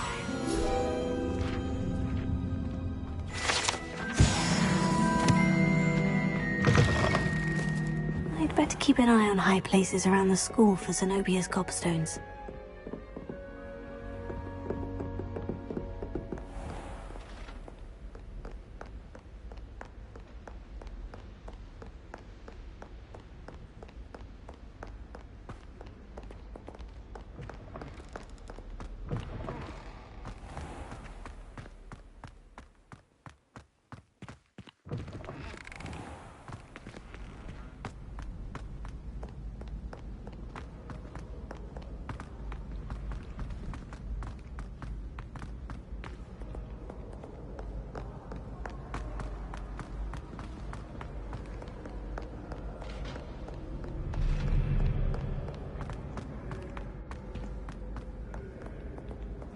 I'd better keep an eye on high places around the school for Zenobia's gobstones.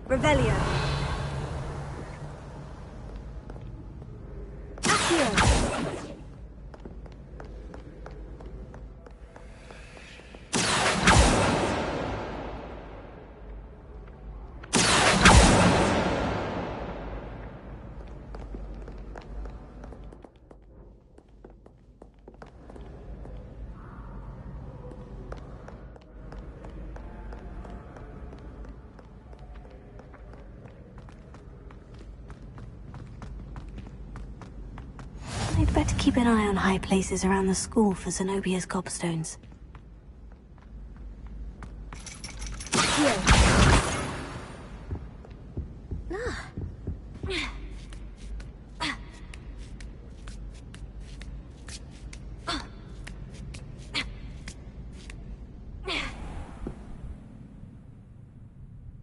Revelio. Accio. I'd better keep an eye on high places around the school for Zenobia's gobstones.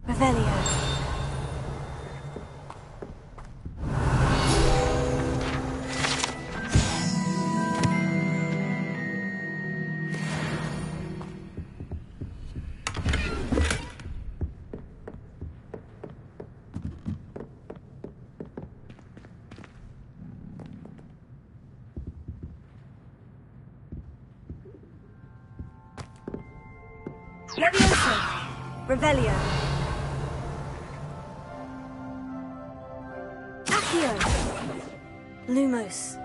Revelio. Levioso. Revelio. Accio. Lumos.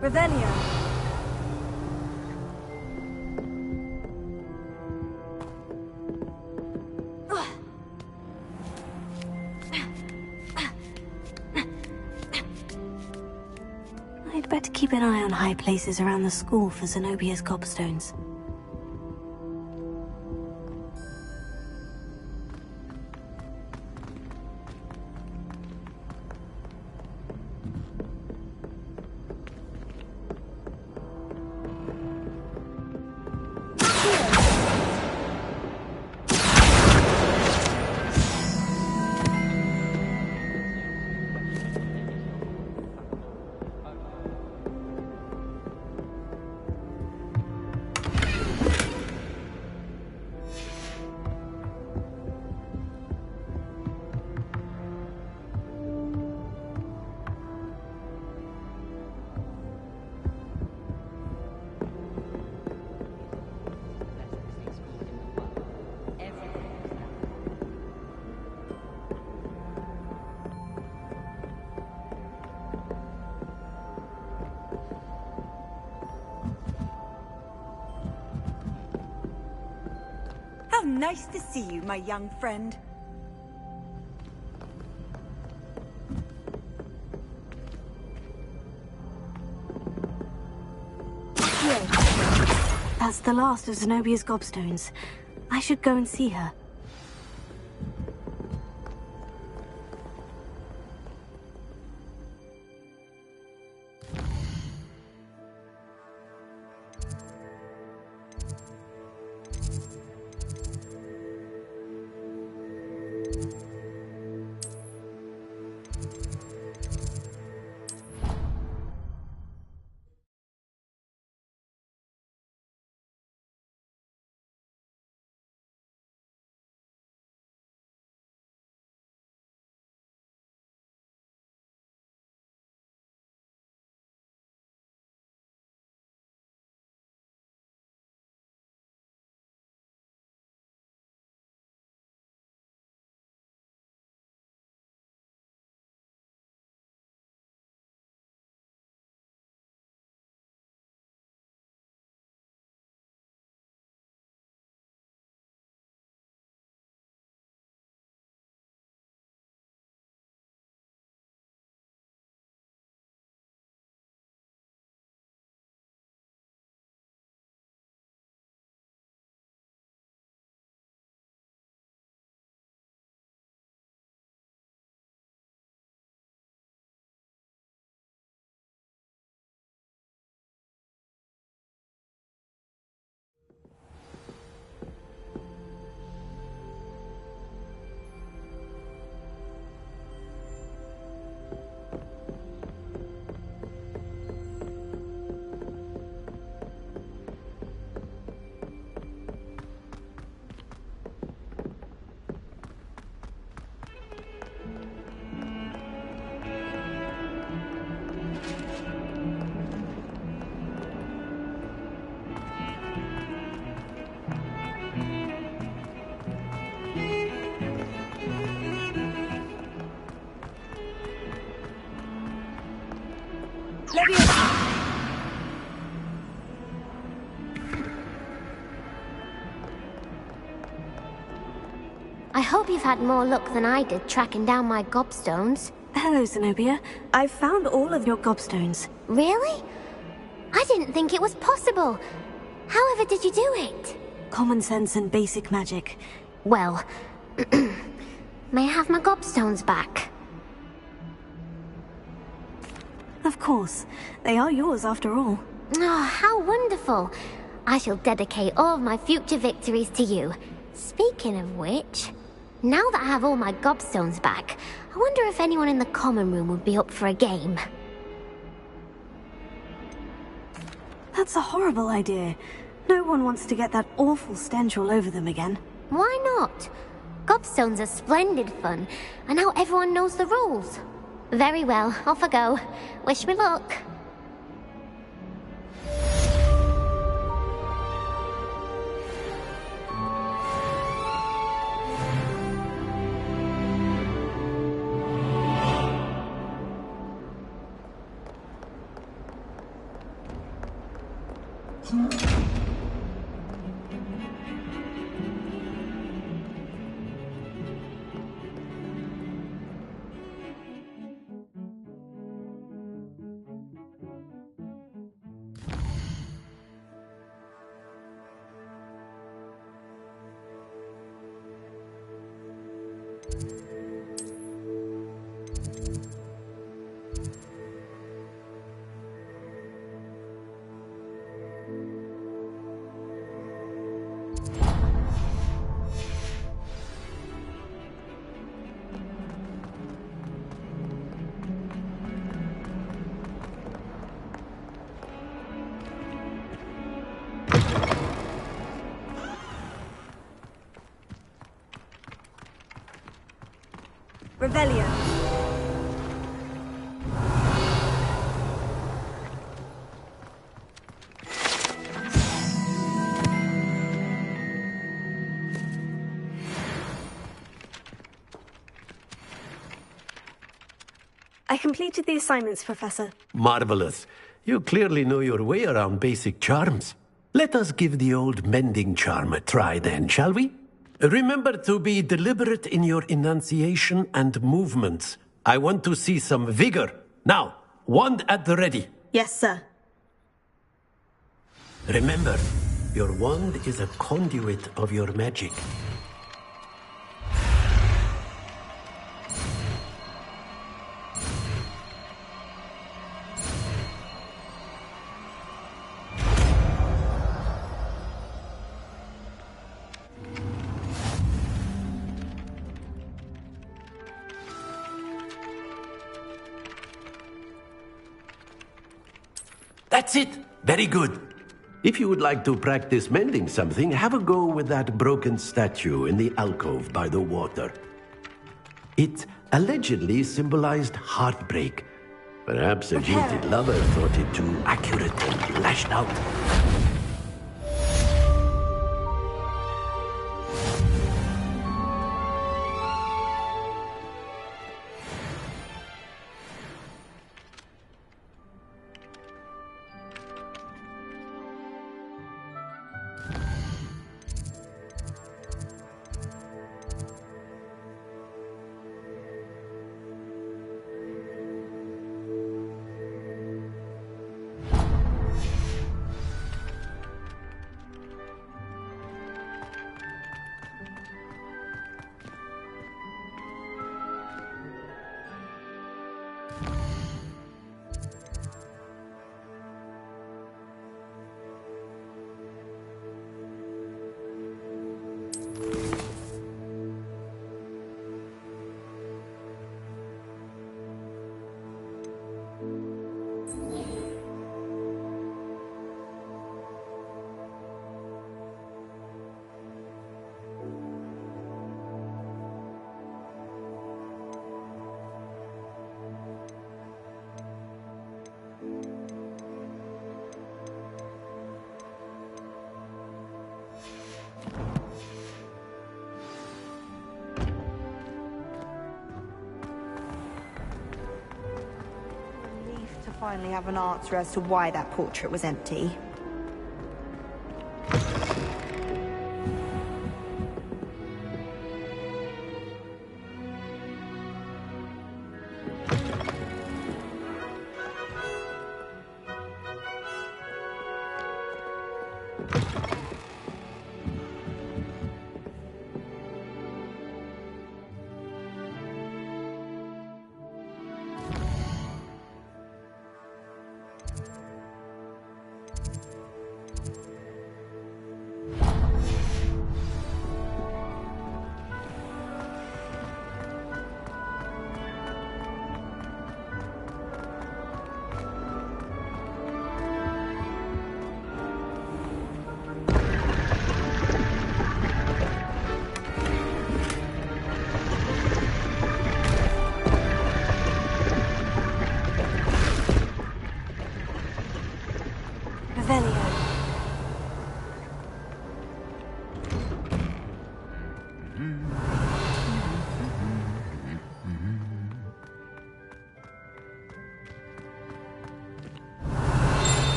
Revelio. I'd better keep an eye on high places around the school for Zenobia's gobstones. How nice to see you, my young friend. That's the last of Zenobia's gobstones. I should go and see her. I hope you've had more luck than I did tracking down my gobstones. Hello, Zenobia. I've found all of your gobstones. Really? I didn't think it was possible. However did you do it? Common sense and basic magic. Well, may I have my gobstones back? Of course. They are yours after all. Oh, how wonderful. I shall dedicate all of my future victories to you. Speaking of which, now that I have all my gobstones back, I wonder if anyone in the common room would be up for a game. That's a horrible idea. No one wants to get that awful stench all over them again. Why not? Gobstones are splendid fun, and now everyone knows the rules. Very well, off I go. Wish me luck. Revelio. I completed the assignments, Professor. Marvelous. You clearly know your way around basic charms. Let us give the old mending charm a try then, shall we? Remember to be deliberate in your enunciation and movements. I want to see some vigor. Now, wand at the ready. Yes, sir. Remember, your wand is a conduit of your magic. That's it. Very good. If you would like to practice mending something, have a go with that broken statue in the alcove by the water. It allegedly symbolized heartbreak. Perhaps a jilted lover thought it too accurate and lashed out. Finally have an answer as to why that portrait was empty.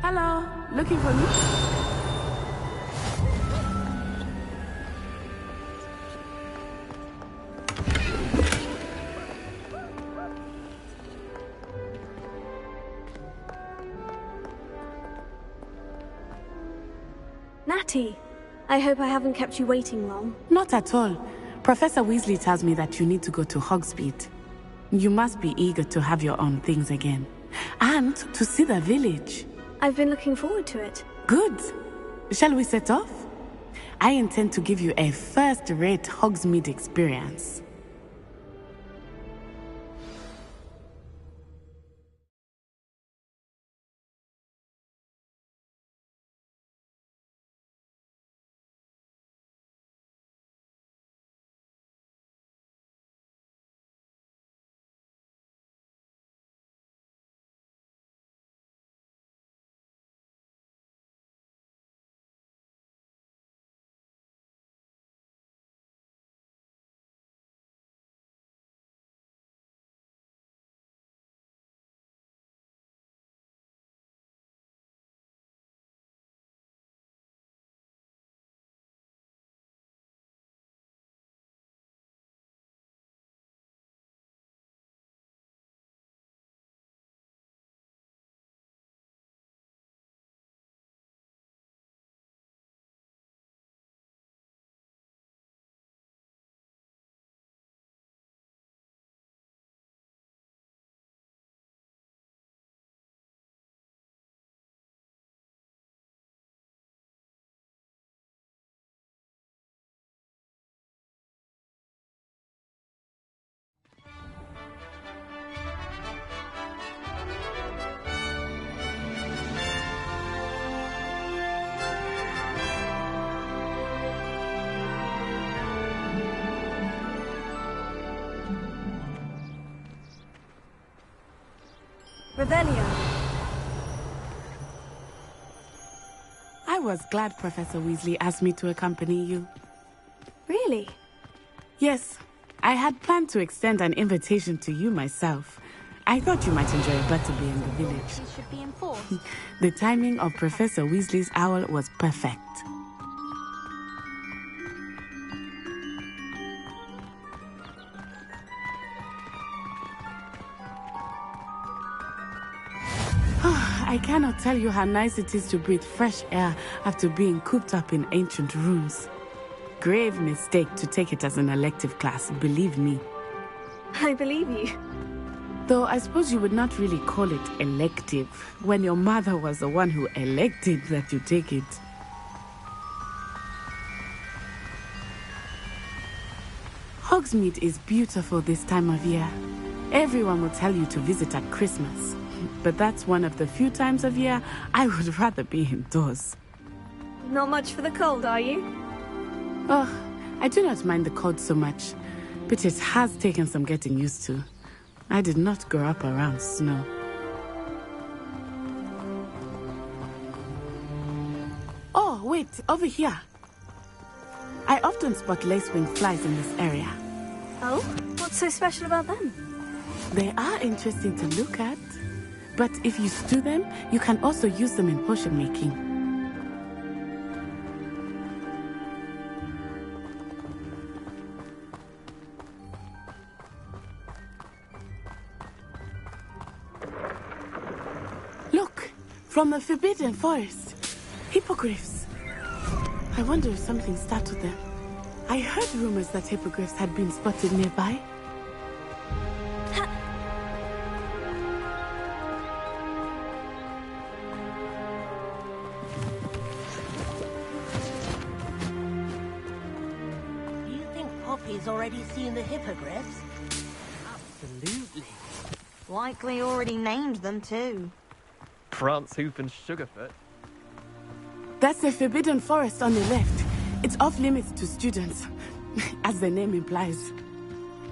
Hello, looking for me? Natty, I hope I haven't kept you waiting long. Not at all. Professor Weasley tells me that you need to go to Hogsmeade. You must be eager to have your own things again. And to see the village. I've been looking forward to it. Good. Shall we set off? I intend to give you a first-rate Hogsmeade experience. Revelio. I was glad Professor Weasley asked me to accompany you. Really? Yes. I had planned to extend an invitation to you myself. I thought you might enjoy a butterbeer in the village. Should be enforced. The timing of Professor Weasley's owl was perfect. I cannot tell you how nice it is to breathe fresh air after being cooped up in ancient rooms. Grave mistake to take it as an elective class, believe me. I believe you. Though I suppose you would not really call it elective when your mother was the one who elected that you take it. Hogsmeade is beautiful this time of year. Everyone will tell you to visit at Christmas. But that's one of the few times of year I would rather be indoors. Not much for the cold, are you? Oh, I do not mind the cold so much, but it has taken some getting used to. I did not grow up around snow. wait, over here. I often spot lacewing flies in this area. Oh? What's so special about them? They are interesting to look at. But if you stew them, you can also use them in potion making. Look, from the Forbidden Forest. Hippogriffs. I wonder if something startled them. I heard rumors that hippogriffs had been spotted nearby. Poppy's already seen the hippogriffs? Absolutely. Likely already named them too. Prance, Hoof and Sugarfoot. That's the Forbidden Forest on the left. It's off limits to students, as the name implies.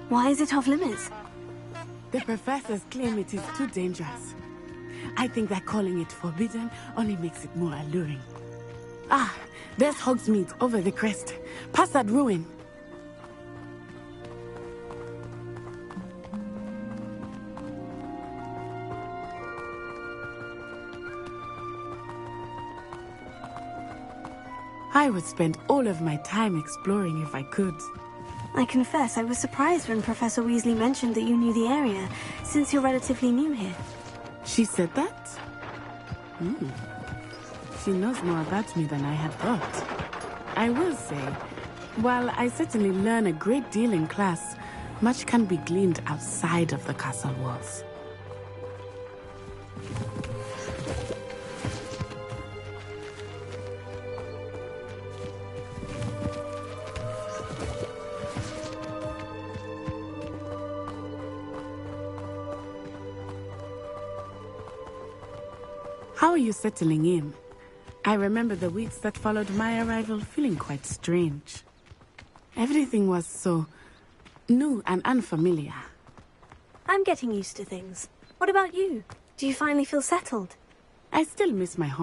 Why is it off limits? The professors claim it is too dangerous. I think that calling it forbidden only makes it more alluring. Ah, there's Hogsmeade over the crest. Past that ruin. I would spend all of my time exploring if I could. I confess I was surprised when Professor Weasley mentioned that you knew the area, since you're relatively new here. She said that? She knows more about me than I had thought. I will say, while I certainly learn a great deal in class, much can be gleaned outside of the castle walls. How are you settling in? I remember the weeks that followed my arrival feeling quite strange. Everything was so new and unfamiliar. I'm getting used to things. What about you? Do you finally feel settled? I still miss my home.